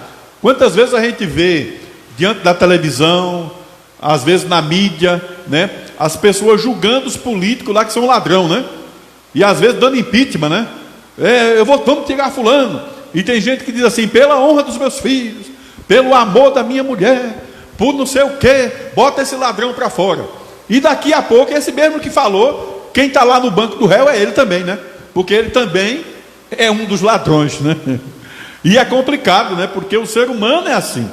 Quantas vezes a gente vê diante da televisão, às vezes na mídia, né, as pessoas julgando os políticos lá que são ladrão, né? E às vezes dando impeachment, né? Vamos tirar fulano. E tem gente que diz assim, pela honra dos meus filhos, pelo amor da minha mulher, por não sei o que, bota esse ladrão para fora. E daqui a pouco, esse mesmo que falou, quem está lá no banco do réu é ele também, né? Porque ele também é um dos ladrões, né? E é complicado, né? Porque o ser humano é assim.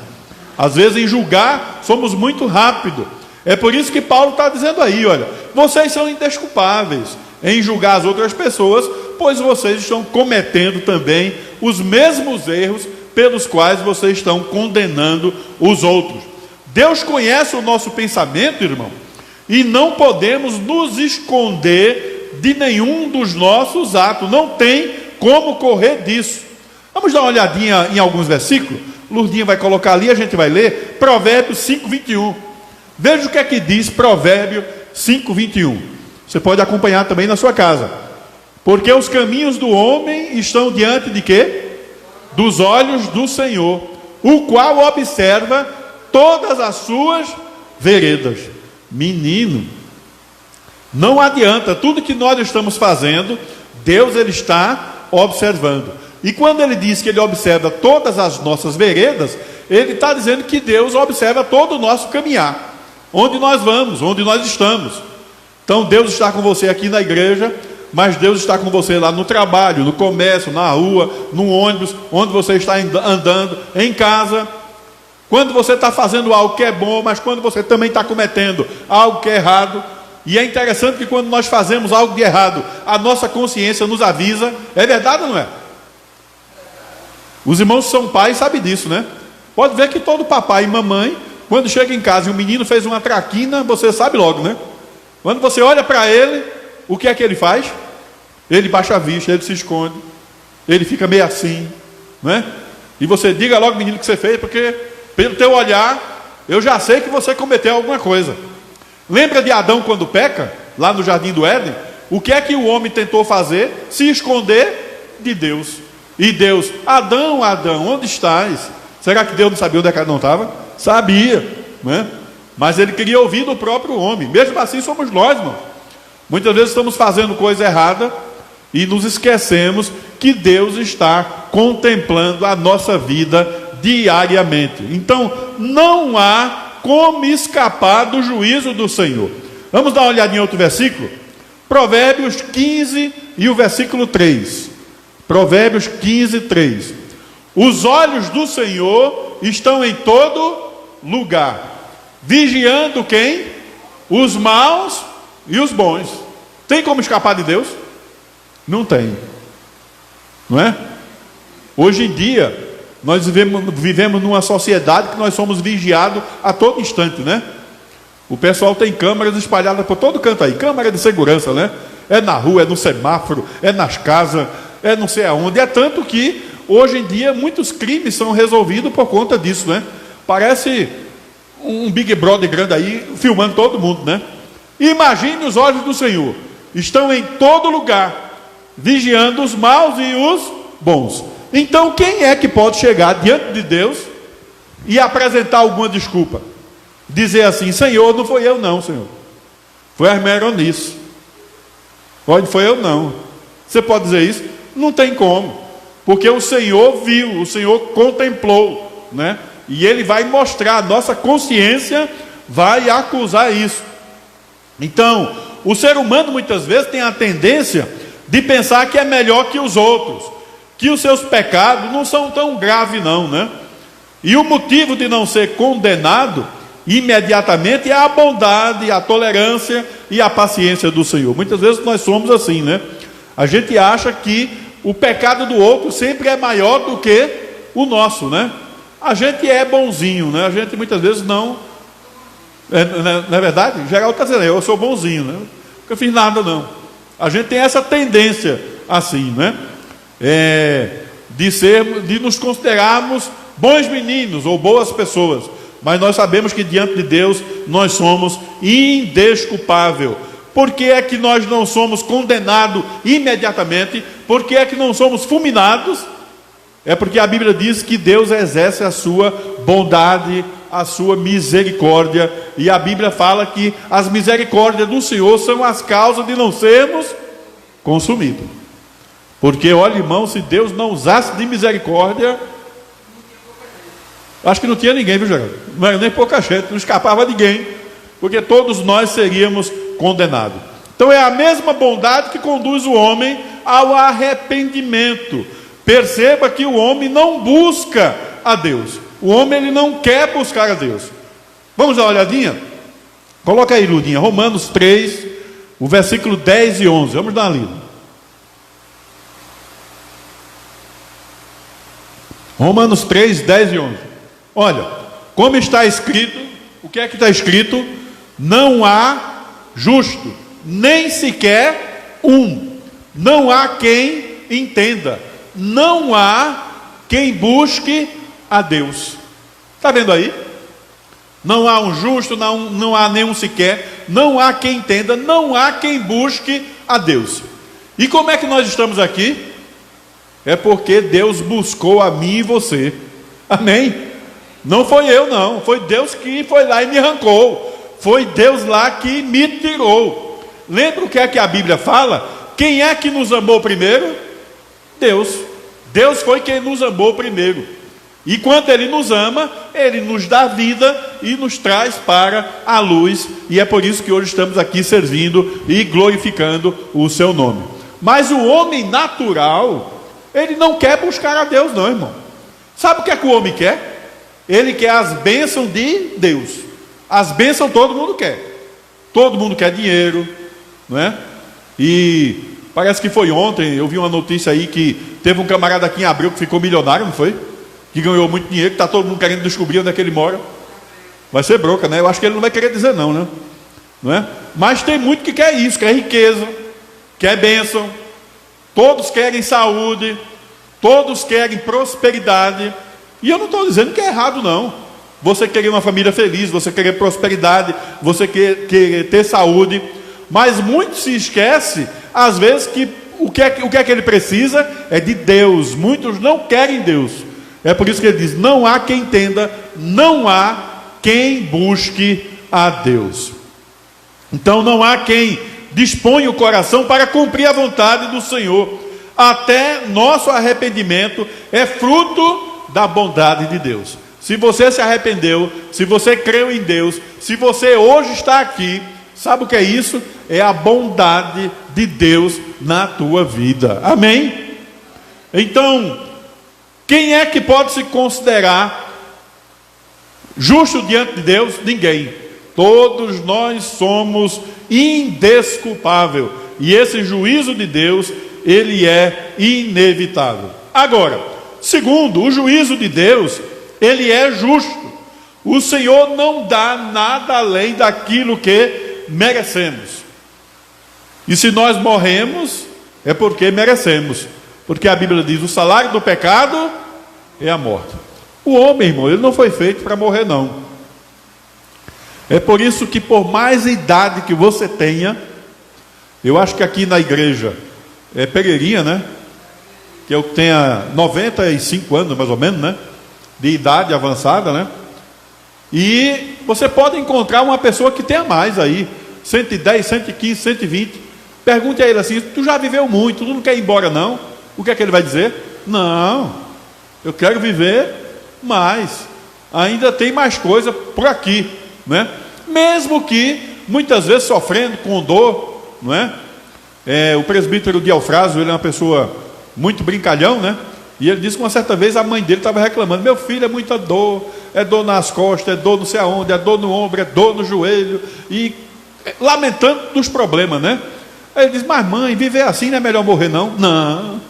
Às vezes em julgar somos muito rápidos. É por isso que Paulo está dizendo aí, olha, vocês são indesculpáveis em julgar as outras pessoas, pois vocês estão cometendo também os mesmos erros pelos quais vocês estão condenando os outros. Deus conhece o nosso pensamento, irmão, e não podemos nos esconder de nenhum dos nossos atos, não tem como correr disso. Vamos dar uma olhadinha em alguns versículos. Lourdinha vai colocar ali, a gente vai ler Provérbios 5:21. Veja o que é que diz Provérbio 5:21. Você pode acompanhar também na sua casa. Porque os caminhos do homem estão diante de quê? Dos olhos do Senhor, o qual observa todas as suas veredas. Menino, não adianta, tudo que nós estamos fazendo, Deus ele está observando. E quando ele diz que ele observa todas as nossas veredas, ele está dizendo que Deus observa todo o nosso caminhar, onde nós vamos, onde nós estamos. Então Deus está com você aqui na igreja, mas Deus está com você lá no trabalho, no comércio, na rua, no ônibus, onde você está andando, em casa. Quando você está fazendo algo que é bom, mas quando você também está cometendo algo que é errado. E é interessante que quando nós fazemos algo de errado, a nossa consciência nos avisa. É verdade ou não é? Os irmãos que são pais sabem disso, né? Pode ver que todo papai e mamãe, quando chega em casa e o menino fez uma traquina, você sabe logo, né? Quando você olha para ele, o que é que ele faz? Ele baixa a vista, ele se esconde, ele fica meio assim, né? E você diga logo, menino, o que você fez, porque pelo teu olhar, eu já sei que você cometeu alguma coisa. Lembra de Adão quando peca, lá no jardim do Éden? O que é que o homem tentou fazer? Se esconder de Deus. E Deus, Adão, Adão, onde estás? Será que Deus não sabia onde Adão estava? Sabia, né? Mas ele queria ouvir do próprio homem. Mesmo assim somos nós, irmão. Muitas vezes estamos fazendo coisa errada e nos esquecemos que Deus está contemplando a nossa vida diariamente. Então não há como escapar do juízo do Senhor. Vamos dar uma olhadinha em outro versículo? Provérbios 15 e o versículo 3. Provérbios 15, 3. Os olhos do Senhor estão em todo lugar, vigiando quem? Os maus e os bons. Tem como escapar de Deus? Não tem. Não é? Hoje em dia, nós vivemos numa sociedade que nós somos vigiados a todo instante, né? O pessoal tem câmeras espalhadas por todo canto aí, câmera de segurança, né? É na rua, é no semáforo, é nas casas, é não sei aonde. É tanto que hoje em dia muitos crimes são resolvidos por conta disso, né? Parece um Big Brother grande aí, filmando todo mundo, né? Imagine os olhos do Senhor, estão em todo lugar, vigiando os maus e os bons. Então quem é que pode chegar diante de Deus e apresentar alguma desculpa? Dizer assim: Senhor, não foi eu não, Senhor, foi a irmã Eronice. Olha, foi eu não. Você pode dizer isso? Não tem como, porque o Senhor viu, o Senhor contemplou, né? E Ele vai mostrar, a nossa consciência vai acusar isso. Então, o ser humano muitas vezes tem a tendência de pensar que é melhor que os outros, que os seus pecados não são tão graves não, né? E o motivo de não ser condenado imediatamente é a bondade, a tolerância e a paciência do Senhor. Muitas vezes nós somos assim, né? A gente acha que o pecado do outro sempre é maior do que o nosso, né? A gente é bonzinho, né? A gente muitas vezes não é verdade? Geraldo está dizendo: eu sou bonzinho, né? Nunca fiz nada não. A gente tem essa tendência assim, né? De nos considerarmos bons meninos ou boas pessoas, mas nós sabemos que diante de Deus nós somos indesculpáveis. Por que é que nós não somos condenados imediatamente? Por que é que não somos fulminados? É porque a Bíblia diz que Deus exerce a sua bondade, a sua misericórdia, e a Bíblia fala que as misericórdias do Senhor são as causas de não sermos consumidos. Porque, olha, irmão, se Deus não usasse de misericórdia, acho que não tinha ninguém, viu, Geraldo? Não era nem pouca gente, não escapava ninguém, porque todos nós seríamos condenados. Então é a mesma bondade que conduz o homem ao arrependimento. Perceba que o homem não busca a Deus. O homem, ele não quer buscar a Deus. Vamos dar uma olhadinha? Coloca aí, Ludinha, Romanos 3, o versículo 10 e 11. Vamos dar uma lida. Romanos 3, 10 e 11. Olha, como está escrito, o que é que está escrito? Não há justo, nem sequer um. Não há quem entenda. Não há quem busque a Deus. Está vendo aí? Não há um justo, não há nenhum sequer. Não há quem entenda, não há quem busque a Deus. E como é que nós estamos aqui? É porque Deus buscou a mim e você. Amém? Não foi eu não, foi Deus que foi lá e me arrancou. Foi Deus lá que me tirou. Lembra o que é que a Bíblia fala? Quem é que nos amou primeiro? Deus. Deus foi quem nos amou primeiro. E quando Ele nos ama, Ele nos dá vida e nos traz para a luz. E é por isso que hoje estamos aqui servindo e glorificando o Seu nome. Mas o homem natural, ele não quer buscar a Deus não, irmão. Sabe o que é que o homem quer? Ele quer as bênçãos de Deus. As bênçãos todo mundo quer. Todo mundo quer dinheiro, não é? E parece que foi ontem, eu vi uma notícia aí que teve um camarada aqui em Abreu que ficou milionário, não foi? Que ganhou muito dinheiro, que está todo mundo querendo descobrir onde é que ele mora. Vai ser bronca, né? Eu acho que ele não vai querer dizer não, né? Não é? Mas tem muito que quer isso, quer riqueza, quer bênção. Todos querem saúde, todos querem prosperidade. E eu não estou dizendo que é errado não. Você querer uma família feliz, você querer prosperidade, você querer ter saúde. Mas muito se esquece, às vezes, que o que é que ele precisa é de Deus. Muitos não querem Deus. É por isso que ele diz: não há quem entenda, não há quem busque a Deus. Então não há quem disponha o coração para cumprir a vontade do Senhor. Até nosso arrependimento é fruto da bondade de Deus. Se você se arrependeu, se você creu em Deus, se você hoje está aqui, sabe o que é isso? É a bondade de Deus na tua vida. Amém? Então, quem é que pode se considerar justo diante de Deus? Ninguém. Todos nós somos indesculpáveis. E esse juízo de Deus, ele é inevitável. Agora, segundo, o juízo de Deus, ele é justo. O Senhor não dá nada além daquilo que merecemos. E se nós morremos, é porque merecemos. Porque a Bíblia diz: o salário do pecado é a morte. O homem, irmão, ele não foi feito para morrer, não. É por isso que, por mais idade que você tenha, eu acho que aqui na igreja é Pereirinha, né? Que eu tenha 95 anos, mais ou menos, né? De idade avançada, né? E você pode encontrar uma pessoa que tenha mais aí, 110, 115, 120. Pergunte a ele assim: tu já viveu muito, tu não quer ir embora não? O que é que ele vai dizer? Não, eu quero viver mais, ainda tem mais coisa por aqui, né? Mesmo que muitas vezes sofrendo com dor, não é? O presbítero Dielfrásio, ele é uma pessoa muito brincalhão, né? E ele disse que uma certa vez a mãe dele estava reclamando: meu filho, é muita dor, é dor nas costas, é dor não sei aonde, é dor no ombro, é dor no joelho, e lamentando dos problemas, né? Aí ele diz: mas mãe, viver assim não é melhor morrer não? Não.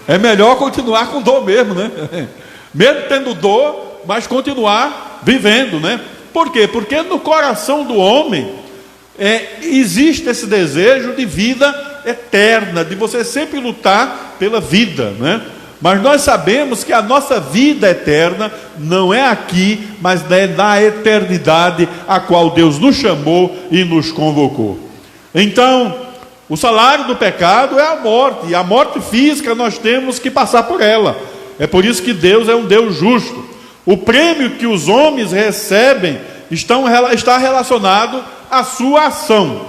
É melhor continuar com dor mesmo, né? Mesmo tendo dor, mas continuar vivendo, né? Por quê? Porque no coração do homem existe esse desejo de vida eterna, de você sempre lutar pela vida, né? Mas nós sabemos que a nossa vida eterna não é aqui, mas é na eternidade a qual Deus nos chamou e nos convocou. Então, o salário do pecado é a morte, e a morte física nós temos que passar por ela. É por isso que Deus é um Deus justo. O prêmio que os homens recebem está relacionado à sua ação.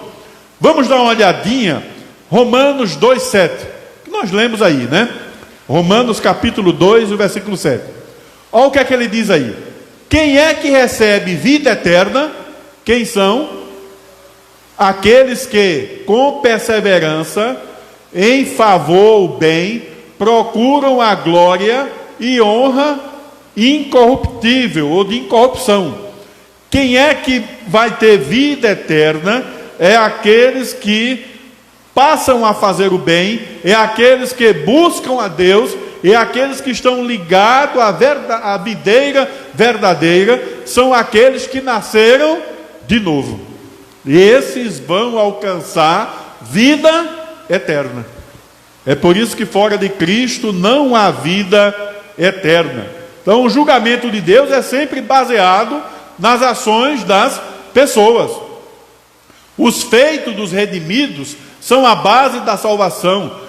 Vamos dar uma olhadinha, Romanos 2,7, que nós lemos aí, né? Romanos capítulo 2, o versículo 7. Olha o que é que ele diz aí: quem é que recebe vida eterna? Quem são? Aqueles que, com perseverança, em favor ao bem, procuram a glória e honra incorruptível, ou de incorrupção. Quem é que vai ter vida eterna? É aqueles que passam a fazer o bem, é aqueles que buscam a Deus, é aqueles que estão ligados à videira verdadeira, são aqueles que nasceram de novo. E esses vão alcançar vida eterna. É por isso que fora de Cristo não há vida eterna. Então o julgamento de Deus é sempre baseado nas ações das pessoas. Os feitos dos redimidos são a base da salvação,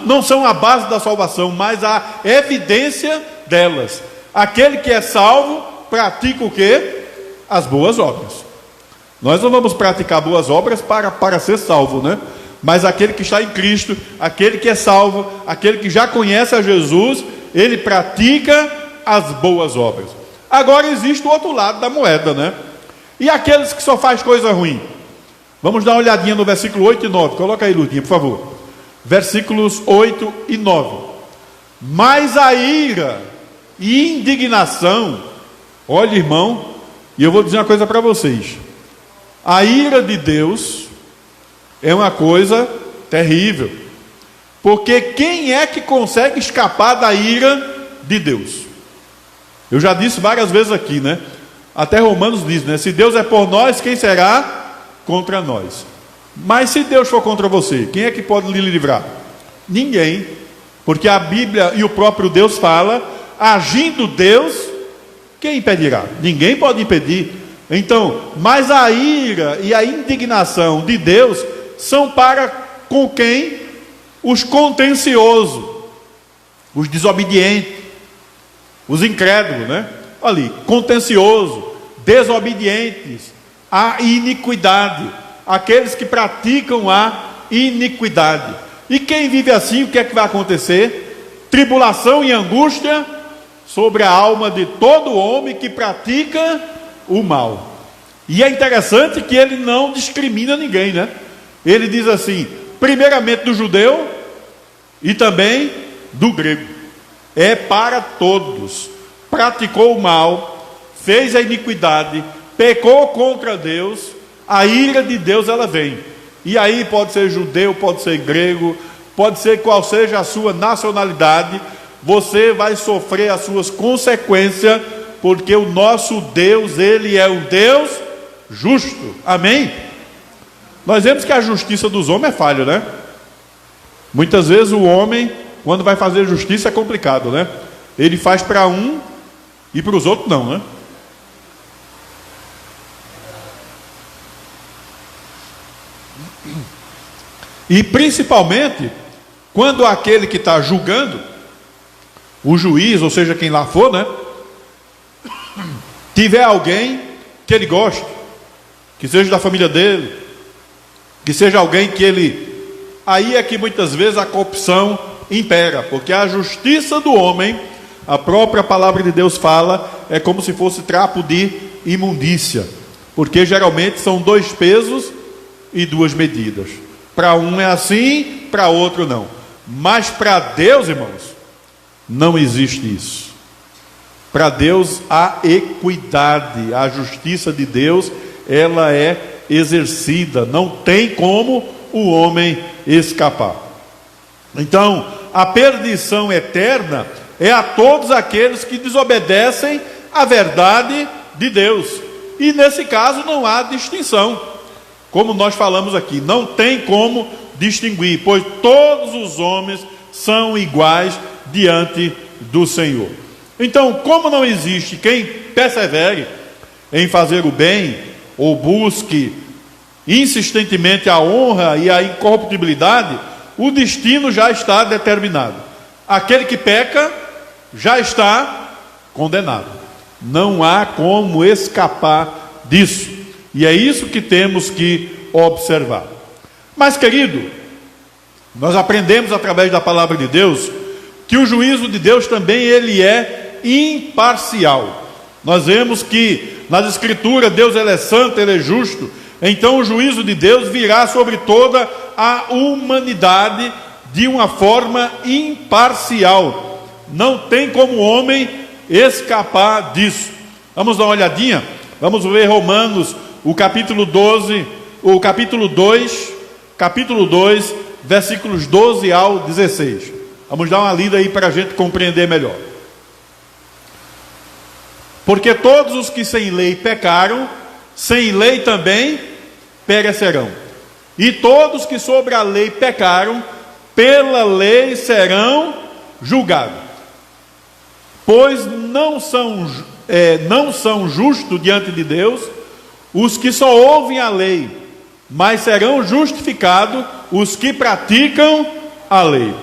não são a base da salvação, mas a evidência delas. Aquele que é salvo pratica o quê? As boas obras. Nós não vamos praticar boas obras para ser salvo, né? Mas aquele que está em Cristo, aquele que é salvo, aquele que já conhece a Jesus, ele pratica as boas obras. Agora existe o outro lado da moeda, né? E aqueles que só faz coisa ruim? Vamos dar uma olhadinha no versículo 8 e 9. Coloca aí, Ludinha, por favor. Versículos 8 e 9. Mas a ira e indignação, olha, irmão, e eu vou dizer uma coisa para vocês: a ira de Deus é uma coisa terrível, porque quem é que consegue escapar da ira de Deus? Eu já disse várias vezes aqui, né? Até Romanos diz, né? Se Deus é por nós, quem será contra nós? Mas se Deus for contra você, quem é que pode lhe livrar? Ninguém, porque a Bíblia e o próprio Deus fala: agindo Deus, quem impedirá? Ninguém pode impedir. Então, mas a ira e a indignação de Deus são para com quem? Os contenciosos, os desobedientes, os incrédulos, né? Ali, contencioso, desobedientes, a iniquidade, aqueles que praticam a iniquidade. E quem vive assim, o que é que vai acontecer? Tribulação e angústia sobre a alma de todo homem que pratica o mal. E é interessante que ele não discrimina ninguém, né? Ele diz assim, primeiramente do judeu e também do grego. É para todos. Praticou o mal, fez a iniquidade, pecou contra Deus, a ira de Deus ela vem. E aí pode ser judeu, pode ser grego, pode ser qual seja a sua nacionalidade, você vai sofrer as suas consequências, porque o nosso Deus, ele é um Deus justo. Amém? Nós vemos que a justiça dos homens é falha, né? Muitas vezes o homem, quando vai fazer justiça, é complicado, né? Ele faz para um e para os outros não, né? E principalmente quando aquele que está julgando, o juiz, ou seja, quem lá for, né, tiver alguém que ele goste, que seja da família dele, que seja alguém que ele... Aí é que muitas vezes a corrupção impera, porque a justiça do homem, a própria palavra de Deus fala, é como se fosse trapo de imundícia, porque geralmente são 2 pesos e 2 medidas. Para um é assim, para outro não. Mas para Deus, irmãos, não existe isso. Para Deus há equidade. A justiça de Deus, ela é exercida. Não tem como o homem escapar. Então, a perdição eterna é a todos aqueles que desobedecem à verdade de Deus. E nesse caso não há distinção. Como nós falamos aqui, não tem como distinguir, pois todos os homens são iguais diante do Senhor. Então, como não existe quem persevere em fazer o bem, ou busque insistentemente a honra e a incorruptibilidade, o destino já está determinado. Aquele que peca já está condenado. Não há como escapar disso. E é isso que temos que observar. Mas, querido, nós aprendemos através da palavra de Deus que o juízo de Deus também ele é imparcial. Nós vemos que nas Escrituras Deus ele é santo, ele é justo. Então o juízo de Deus virá sobre toda a humanidade de uma forma imparcial. Não tem como o homem escapar disso. Vamos dar uma olhadinha? Vamos ver Romanos, o capítulo 12, o capítulo 2, versículos 12 ao 16. Vamos dar uma lida aí para a gente compreender melhor. Porque todos os que sem lei pecaram, sem lei também perecerão. E todos que sobre a lei pecaram, pela lei serão julgados. Pois não são justos diante de Deus os que só ouvem a lei, mas serão justificados os que praticam a lei.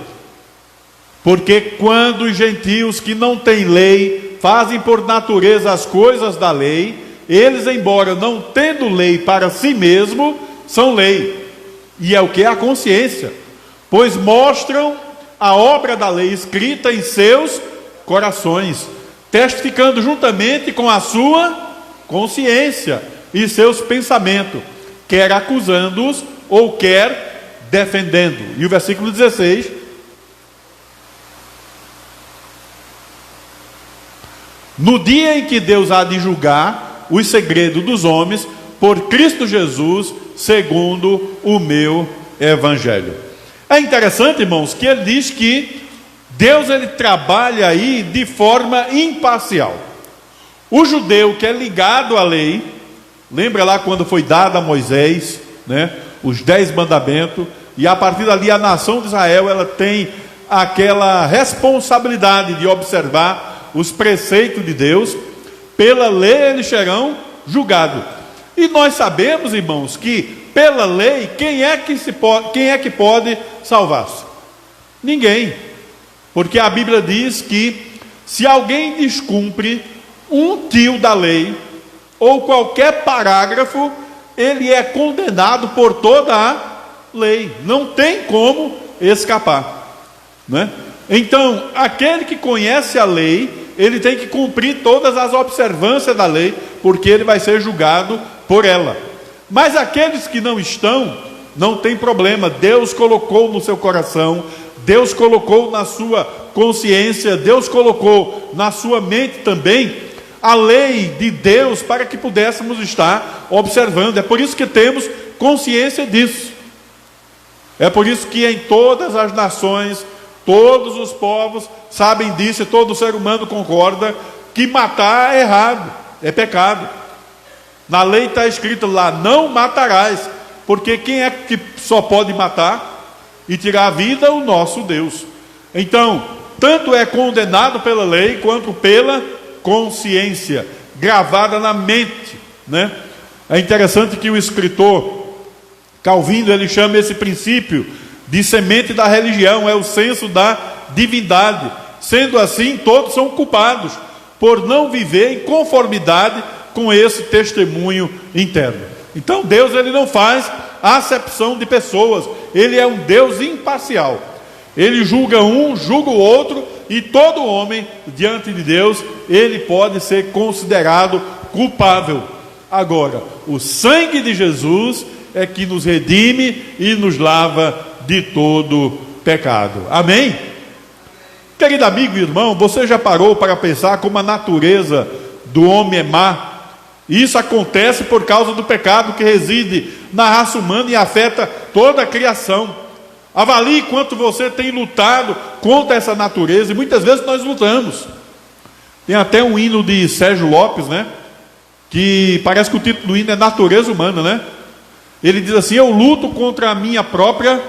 Porque quando os gentios que não têm lei fazem por natureza as coisas da lei, eles, embora não tendo lei para si mesmo, são lei. E é o que é a consciência, pois mostram a obra da lei escrita em seus corações, testificando juntamente com a sua consciência e seus pensamentos, quer acusando-os ou quer defendendo. E o versículo 16: no dia em que Deus há de julgar os segredos dos homens, por Cristo Jesus, segundo o meu evangelho. É interessante, irmãos, que ele diz que Deus ele trabalha aí de forma imparcial. O judeu que é ligado à lei, lembra lá quando foi dado a Moisés, né, os 10 mandamentos, e a partir dali a nação de Israel ela tem aquela responsabilidade de observar os preceitos de Deus. Pela lei eles serão julgados. E nós sabemos, irmãos, que pela lei quem é que pode salvar-se? Ninguém. Porque a Bíblia diz que se alguém descumpre um tio da lei ou qualquer parágrafo, ele é condenado por toda a lei. Não tem como escapar, né? Então, aquele que conhece a lei, ele tem que cumprir todas as observâncias da lei, porque ele vai ser julgado por ela. Mas aqueles que não estão, não tem problema. Deus colocou no seu coração, Deus colocou na sua consciência, Deus colocou na sua mente também a lei de Deus para que pudéssemos estar observando. É por isso que temos consciência disso. É por isso que em todas as nações, todos os povos sabem disso, e todo ser humano concorda que matar é errado, é pecado. Na lei está escrito lá, não matarás, porque quem é que só pode matar? e tirar a vida o nosso Deus. Então, tanto é condenado pela lei, quanto pela consciência, gravada na mente, né? É interessante que o escritor Calvino, ele chama esse princípio de semente da religião, é o senso da divindade. Sendo assim, todos são culpados por não viver em conformidade com esse testemunho interno. Então Deus, ele não faz acepção de pessoas, ele é um Deus imparcial. Ele julga um, julga o outro, e todo homem diante de Deus, ele pode ser considerado culpável. Agora, o sangue de Jesus é que nos redime e nos lava de todo pecado. Amém? Querido amigo e irmão, você já parou para pensar como a natureza do homem é má? Isso acontece por causa do pecado que reside na raça humana e afeta toda a criação. Avalie quanto você tem lutado contra essa natureza, e muitas vezes nós lutamos. Tem até um hino de Sérgio Lopes, né? Que parece que o título do hino é Natureza Humana, né? Ele diz assim: eu luto contra a minha própria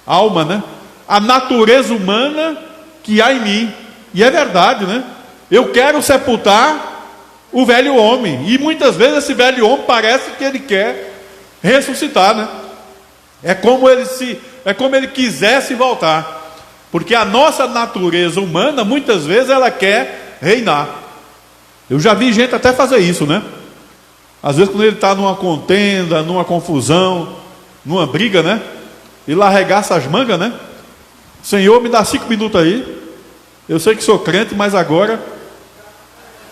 alma, né? A natureza humana que há em mim. E é verdade, né? Eu quero sepultar o velho homem, e muitas vezes esse velho homem parece que ele quer ressuscitar, né? É como ele quisesse voltar, porque a nossa natureza humana, muitas vezes, ela quer reinar. Eu já vi gente até fazer isso, né? Às vezes quando ele está numa contenda, numa confusão, numa briga, né? Ele arregaça as mangas, né? Senhor, me dá 5 minutos aí. Eu sei que sou crente, mas agora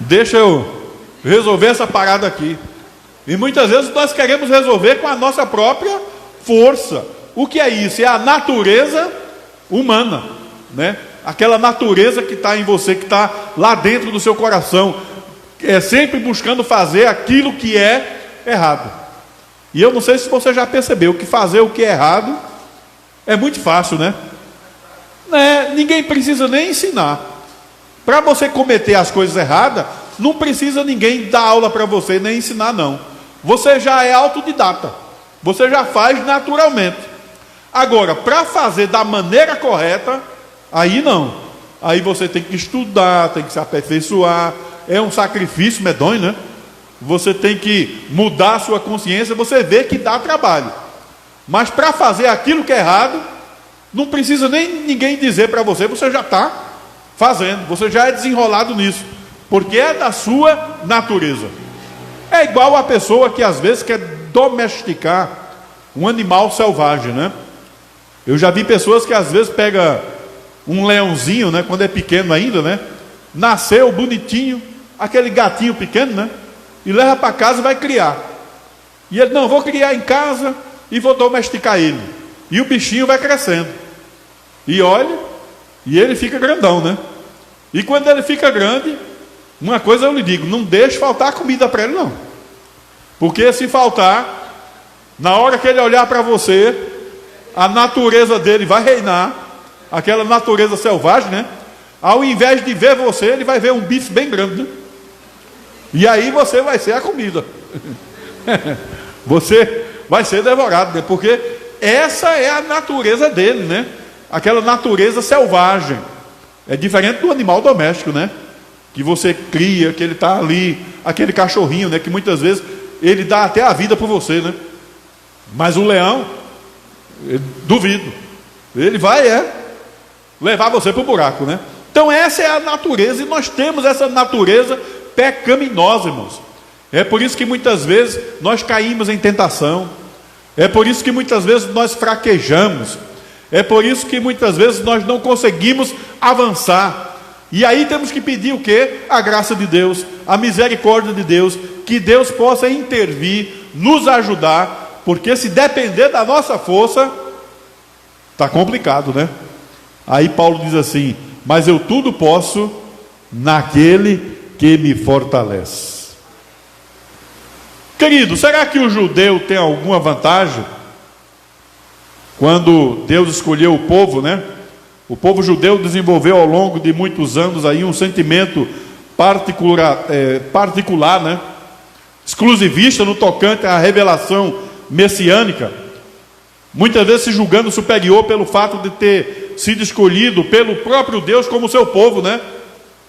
deixa eu resolver essa parada aqui. E muitas vezes nós queremos resolver com a nossa própria força. O que é isso? É a natureza humana, né? Aquela natureza que está em você, que está lá dentro do seu coração, é sempre buscando fazer aquilo que é errado. E eu não sei se você já percebeu que fazer o que é errado é muito fácil, né? Ninguém precisa nem ensinar. Para você cometer as coisas erradas, não precisa ninguém dar aula para você, nem ensinar, não. Você já é autodidata, você já faz naturalmente. Agora, para fazer da maneira correta, aí não. Aí você tem que estudar, tem que se aperfeiçoar. É um sacrifício medonho, né? Você tem que mudar a sua consciência. Você vê que dá trabalho. Mas para fazer aquilo que é errado, não precisa nem ninguém dizer para você. Você já está fazendo, você já é desenrolado nisso, porque é da sua natureza. É igual a pessoa que às vezes quer domesticar um animal selvagem, né? Eu já vi pessoas que às vezes pegam um leãozinho, né, quando é pequeno ainda, né? Nasceu bonitinho, aquele gatinho pequeno, né? E leva para casa e vai criar. E ele, não, vou criar em casa e vou domesticar ele. E o bichinho vai crescendo. E olha, e ele fica grandão, né? E quando ele fica grande, uma coisa eu lhe digo: não deixe faltar comida para ele, não. Porque se faltar, na hora que ele olhar para você, a natureza dele vai reinar, aquela natureza selvagem, né? Ao invés de ver você, ele vai ver um bife bem grande, né? E aí você vai ser a comida. Você vai ser devorado, né? Porque essa é a natureza dele, né? Aquela natureza selvagem. É diferente do animal doméstico, né? Que você cria, que ele está ali, aquele cachorrinho, né? Que muitas vezes ele dá até a vida por você, né? Mas o leão, duvido, ele vai levar você para o buraco, né? Então essa é a natureza, e nós temos essa natureza pecaminosa, irmãos. É por isso que muitas vezes nós caímos em tentação, é por isso que muitas vezes nós fraquejamos, é por isso que muitas vezes nós não conseguimos avançar. E aí temos que pedir o quê? A graça de Deus, a misericórdia de Deus, que Deus possa intervir, nos ajudar, porque se depender da nossa força, está complicado, né? Aí Paulo diz assim: mas eu tudo posso naquele que me fortalece. Querido, será que o judeu tem alguma vantagem? Quando Deus escolheu o povo, né? O povo judeu desenvolveu ao longo de muitos anos aí um sentimento particular, né? Exclusivista no tocante à revelação messiânica. muitas vezes se julgando superior pelo fato de ter sido escolhido pelo próprio Deus como seu povo, né?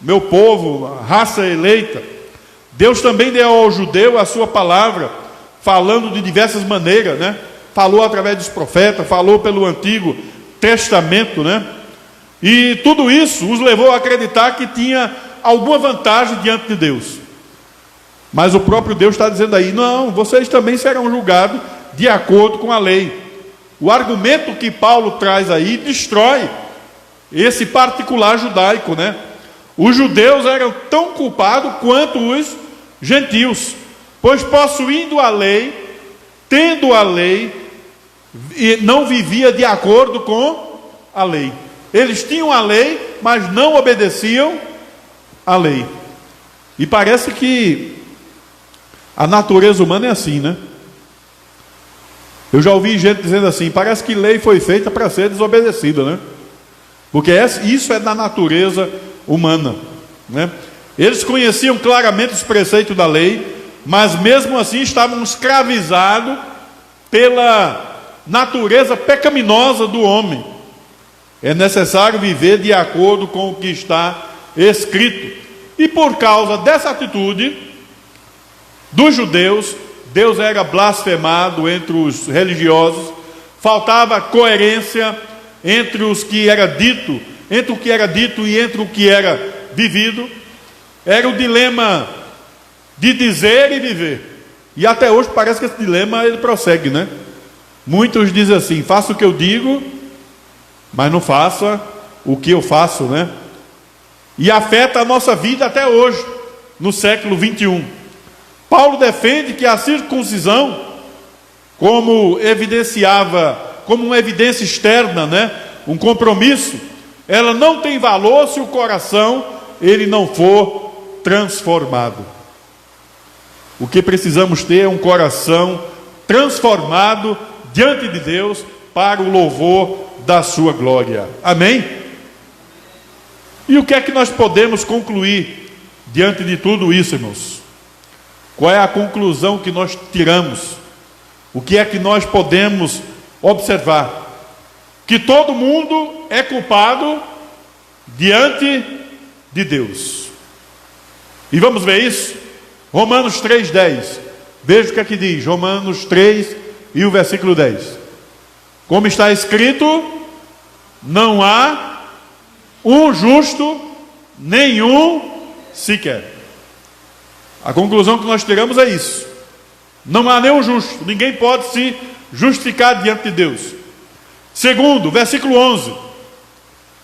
Meu povo, a raça eleita. Deus também deu ao judeu a sua palavra, falando de diversas maneiras, né? Falou através dos profetas, falou pelo Antigo Testamento, né? E tudo isso os levou a acreditar que tinha alguma vantagem diante de Deus. Mas o próprio Deus está dizendo aí, não, vocês também serão julgados de acordo com a lei. O argumento que Paulo traz aí destrói esse particular judaico, né? Os judeus eram tão culpados quanto os gentios, pois possuindo a lei, tendo a lei, não vivia de acordo com a lei. Eles tinham a lei, mas não obedeciam à lei. E parece que a natureza humana é assim, né? Eu já ouvi gente dizendo assim, parece que lei foi feita para ser desobedecida, né? Porque isso é da natureza humana, né? Eles conheciam claramente os preceitos da lei, mas mesmo assim estavam escravizados pela natureza pecaminosa do homem. É necessário viver de acordo com o que está escrito. E por causa dessa atitude dos judeus, Deus era blasfemado entre os religiosos, faltava coerência entre os que era dito, entre o que era dito e entre o que era vivido. Era o dilema de dizer e viver. E até hoje parece que esse dilema ele prossegue, né? Muitos dizem assim, faça o que eu digo, mas não faça o que eu faço, né? E afeta a nossa vida até hoje, no século 21. Paulo defende que a circuncisão, como evidenciava, como uma evidência externa, né? Um compromisso, ela não tem valor se o coração ele não for transformado. O que precisamos ter é um coração transformado diante de Deus para o louvor da sua glória. Amém? E o que é que nós podemos concluir diante de tudo isso, irmãos? Qual é a conclusão que nós tiramos? O que é que nós podemos observar? Que todo mundo é culpado diante de Deus. E vamos ver isso? Romanos 3:10. Veja o que é que diz, Romanos 3 e o versículo 10. Como está escrito, não há um justo, nenhum sequer. A conclusão que nós tiramos é isso. Não há nenhum justo, ninguém pode se justificar diante de Deus. Segundo, versículo 11.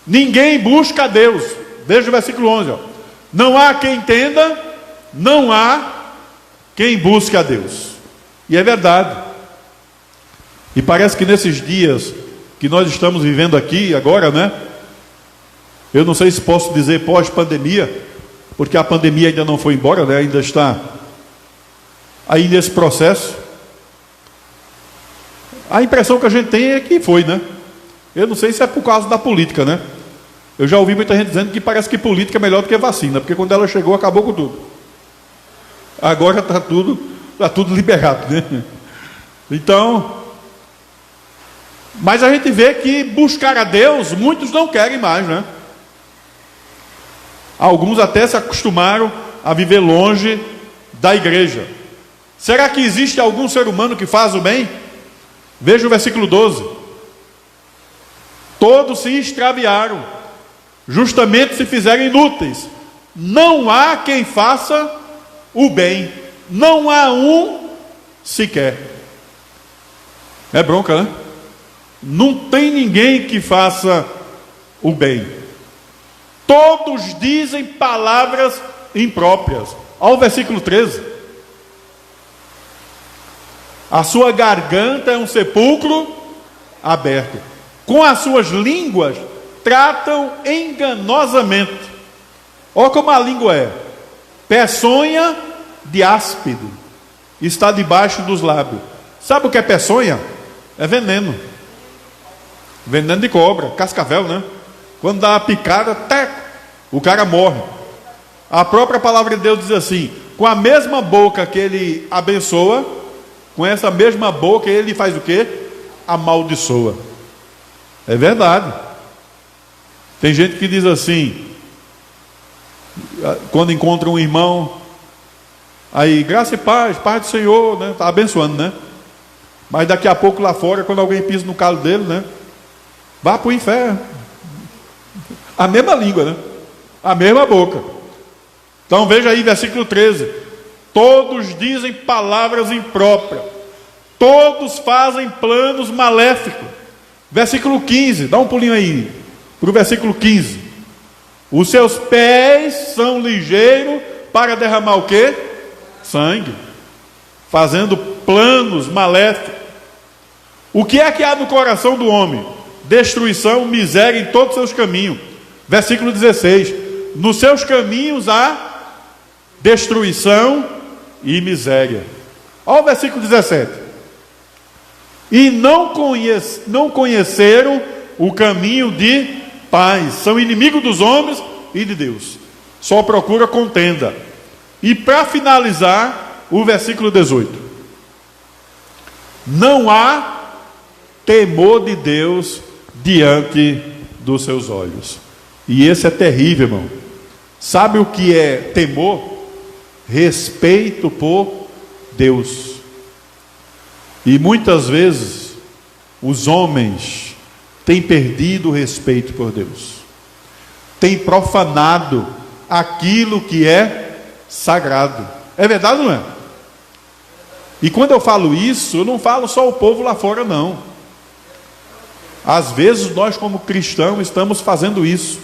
Ninguém busca a Deus. Veja o versículo 11. Ó. Não há quem entenda, não há quem busque a Deus. E é verdade. E parece que nesses dias que nós estamos vivendo aqui agora, né? Eu não sei se posso dizer pós-pandemia, porque a pandemia ainda não foi embora, né? Ainda está aí nesse processo. A impressão que a gente tem é que foi, né? Eu não sei se é por causa da política, né? Eu já ouvi muita gente dizendo que parece que política é melhor do que vacina, porque quando ela chegou, acabou com tudo. Agora está tudo liberado, né? Então, mas a gente vê que buscar a Deus, muitos não querem mais, né? Alguns até se acostumaram a viver longe da igreja. Será que existe algum ser humano que faz o bem? Veja o versículo 12. Todos se extraviaram, justamente se fizeram inúteis. Não há quem faça o bem, não há um sequer. É bronca, né? Não tem ninguém que faça o bem. Todos dizem palavras impróprias. Olha o versículo 13. A sua garganta é um sepulcro aberto. Com as suas línguas tratam enganosamente. Olha como a língua é. Peçonha de áspide. Está debaixo dos lábios. Sabe o que é peçonha? É veneno. Veneno de cobra, cascavel, né? Quando dá uma picada, o cara morre. A própria palavra de Deus diz assim: com a mesma boca que ele abençoa, com essa mesma boca ele faz o quê? amaldiçoa. É verdade. Tem gente que diz assim, quando encontra um irmão, aí, graça e paz, paz do Senhor, né? Está abençoando, né? Mas daqui a pouco lá fora, quando alguém pisa no calo dele, né? Vá para o inferno. A mesma língua, né? A mesma boca. Então veja aí, versículo 13. Todos dizem palavras impróprias. Todos fazem planos maléficos. Versículo 15, dá um pulinho aí, para o versículo 15. Os seus pés são ligeiros para derramar o quê? Sangue. Fazendo planos maléficos. O que é que há no coração do homem? Destruição, miséria em todos os seus caminhos. Versículo 16. Nos seus caminhos há destruição e miséria. Olha o versículo 17. E não conheceram o caminho de paz. São inimigos dos homens e de Deus. Só procura contenda. E para finalizar, o versículo 18. Não há temor de Deus diante dos seus olhos. E esse é terrível, irmão. Sabe o que é temor? Respeito por Deus. E muitas vezes os homens têm perdido o respeito por Deus, têm profanado aquilo que é sagrado. É verdade ou não é? E quando eu falo isso, eu não falo só o povo lá fora, não. Às vezes nós, como cristãos, estamos fazendo isso.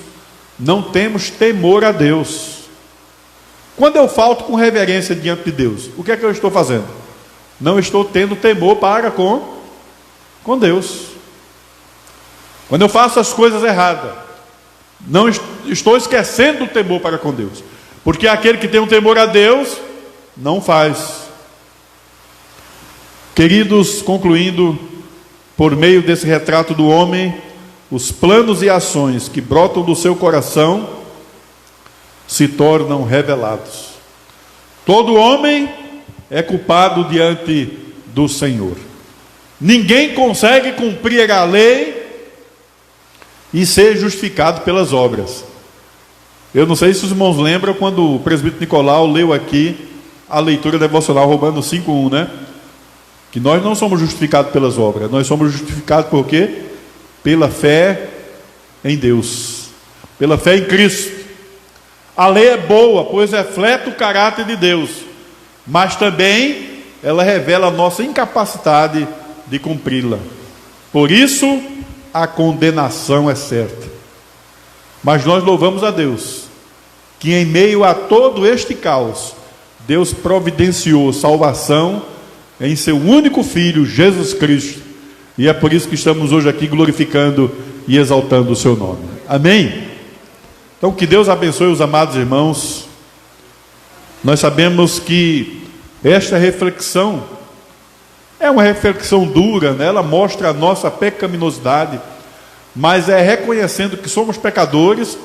Não temos temor a Deus. Quando eu falto com reverência diante de Deus, o que é que eu estou fazendo? Não estou tendo temor para com Deus. Quando eu faço as coisas erradas, não estou esquecendo o temor para com Deus. Porque aquele que tem um temor a Deus, não faz. Queridos, concluindo, por meio desse retrato do homem, os planos e ações que brotam do seu coração se tornam revelados. Todo homem é culpado diante do Senhor. Ninguém consegue cumprir a lei e ser justificado pelas obras. Eu não sei se os irmãos lembram quando o presbítero Nicolau leu aqui a leitura devocional Romanos 5:1, né? Que nós não somos justificados pelas obras, nós somos justificados por quê? Pela fé em Deus, pela fé em Cristo. A lei é boa, pois reflete o caráter de Deus, mas também ela revela a nossa incapacidade de cumpri-la. Por isso, a condenação é certa. Mas nós louvamos a Deus, que em meio a todo este caos, Deus providenciou salvação em seu único Filho, Jesus Cristo. E é por isso que estamos hoje aqui glorificando e exaltando o seu nome. Amém? Então, que Deus abençoe os amados irmãos. Nós sabemos que esta reflexão é uma reflexão dura, né? Ela mostra a nossa pecaminosidade, mas é reconhecendo que somos pecadores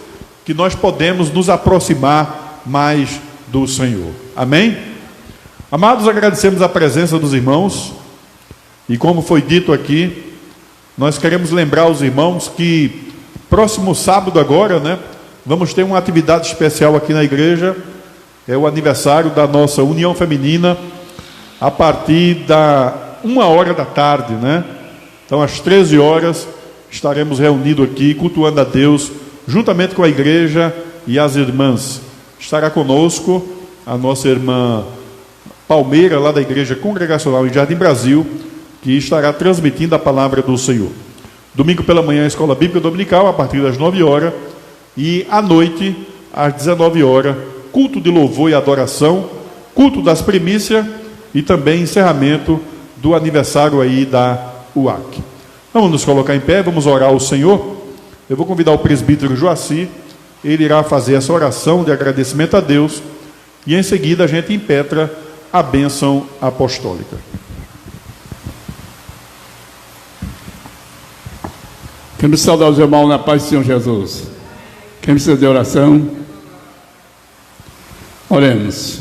que nós podemos nos aproximar mais do Senhor. Amém? Amados, agradecemos a presença dos irmãos, e como foi dito aqui, nós queremos lembrar os irmãos que próximo sábado agora, né, vamos ter uma atividade especial aqui na igreja. É o aniversário da nossa União Feminina, a partir da 1h da tarde, né? Então às 13 horas estaremos reunidos aqui, cultuando a Deus, juntamente com a igreja e as irmãs. Estará conosco a nossa irmã Palmeira, lá da Igreja Congregacional em Jardim Brasil, que estará transmitindo a palavra do Senhor. Domingo pela manhã, a Escola Bíblica Dominical, a partir das 9 horas, e à noite, às 19 horas, culto de louvor e adoração, culto das primícias e também encerramento do aniversário aí da UAC. Vamos nos colocar em pé, vamos orar ao Senhor. Eu vou convidar o presbítero Joaci, ele irá fazer essa oração de agradecimento a Deus, e em seguida a gente impetra a bênção apostólica. Queremos saudar os irmãos na paz do Senhor Jesus. Quem precisa de oração? Oremos.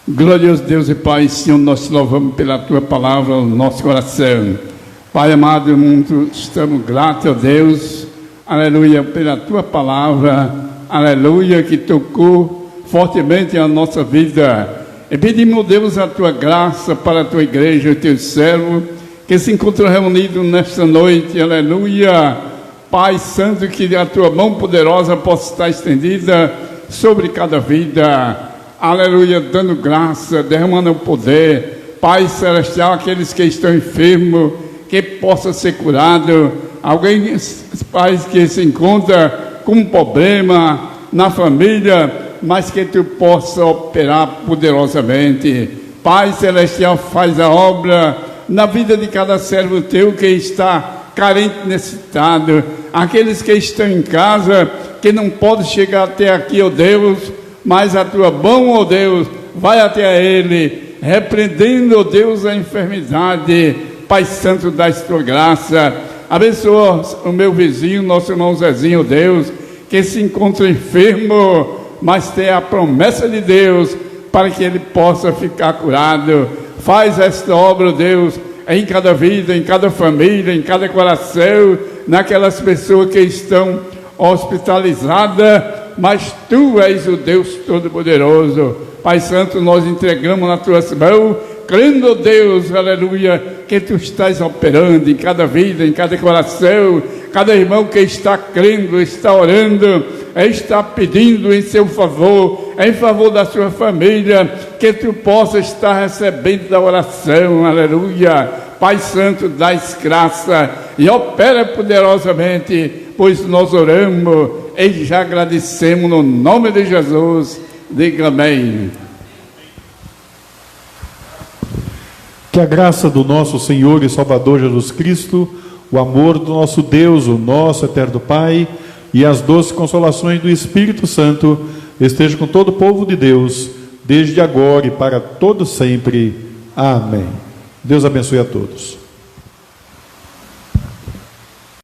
Glorioso Deus e Pai, Senhor, nós te louvamos pela Tua palavra no nosso coração. Pai amado, muito estamos gratos a Deus, aleluia, pela tua palavra, aleluia, que tocou fortemente a nossa vida. E pedimos, Deus, a tua graça para a tua igreja, o teu servo, que se encontra reunido nesta noite, aleluia. Pai Santo, que a tua mão poderosa possa estar estendida sobre cada vida, aleluia, dando graça, derramando o poder. Pai Celestial, aqueles que estão enfermos, que possa ser curado. Alguém, Pai, que se encontra com um problema na família, mas que tu possa operar poderosamente. Pai Celestial, faz a obra na vida de cada servo teu que está carente, necessitado. Aqueles que estão em casa, que não podem chegar até aqui, ó Deus, mas a tua mão, ó Deus, vai até ele, repreendendo, ó Deus, a enfermidade. Pai Santo, dá a tua graça. Abençoa o meu vizinho, nosso irmão Zezinho, ó Deus, que se encontra enfermo, mas tem a promessa de Deus para que ele possa ficar curado. Faz esta obra, Deus, em cada vida, em cada família, em cada coração, naquelas pessoas que estão hospitalizadas, mas tu és o Deus Todo-Poderoso. Pai Santo, nós entregamos nas tuas mãos, crendo, Deus, aleluia, que tu estás operando em cada vida, em cada coração. Cada irmão que está crendo, está orando, está pedindo em seu favor, em favor da sua família, que tu possa estar recebendo da oração, aleluia. Pai Santo, dá-nos graça e opera poderosamente, pois nós oramos e já agradecemos no nome de Jesus. Diga amém. Que a graça do nosso Senhor e Salvador Jesus Cristo, o amor do nosso Deus, o nosso eterno Pai, e as doces consolações do Espírito Santo esteja com todo o povo de Deus, desde agora e para todo sempre. Amém. Deus abençoe a todos.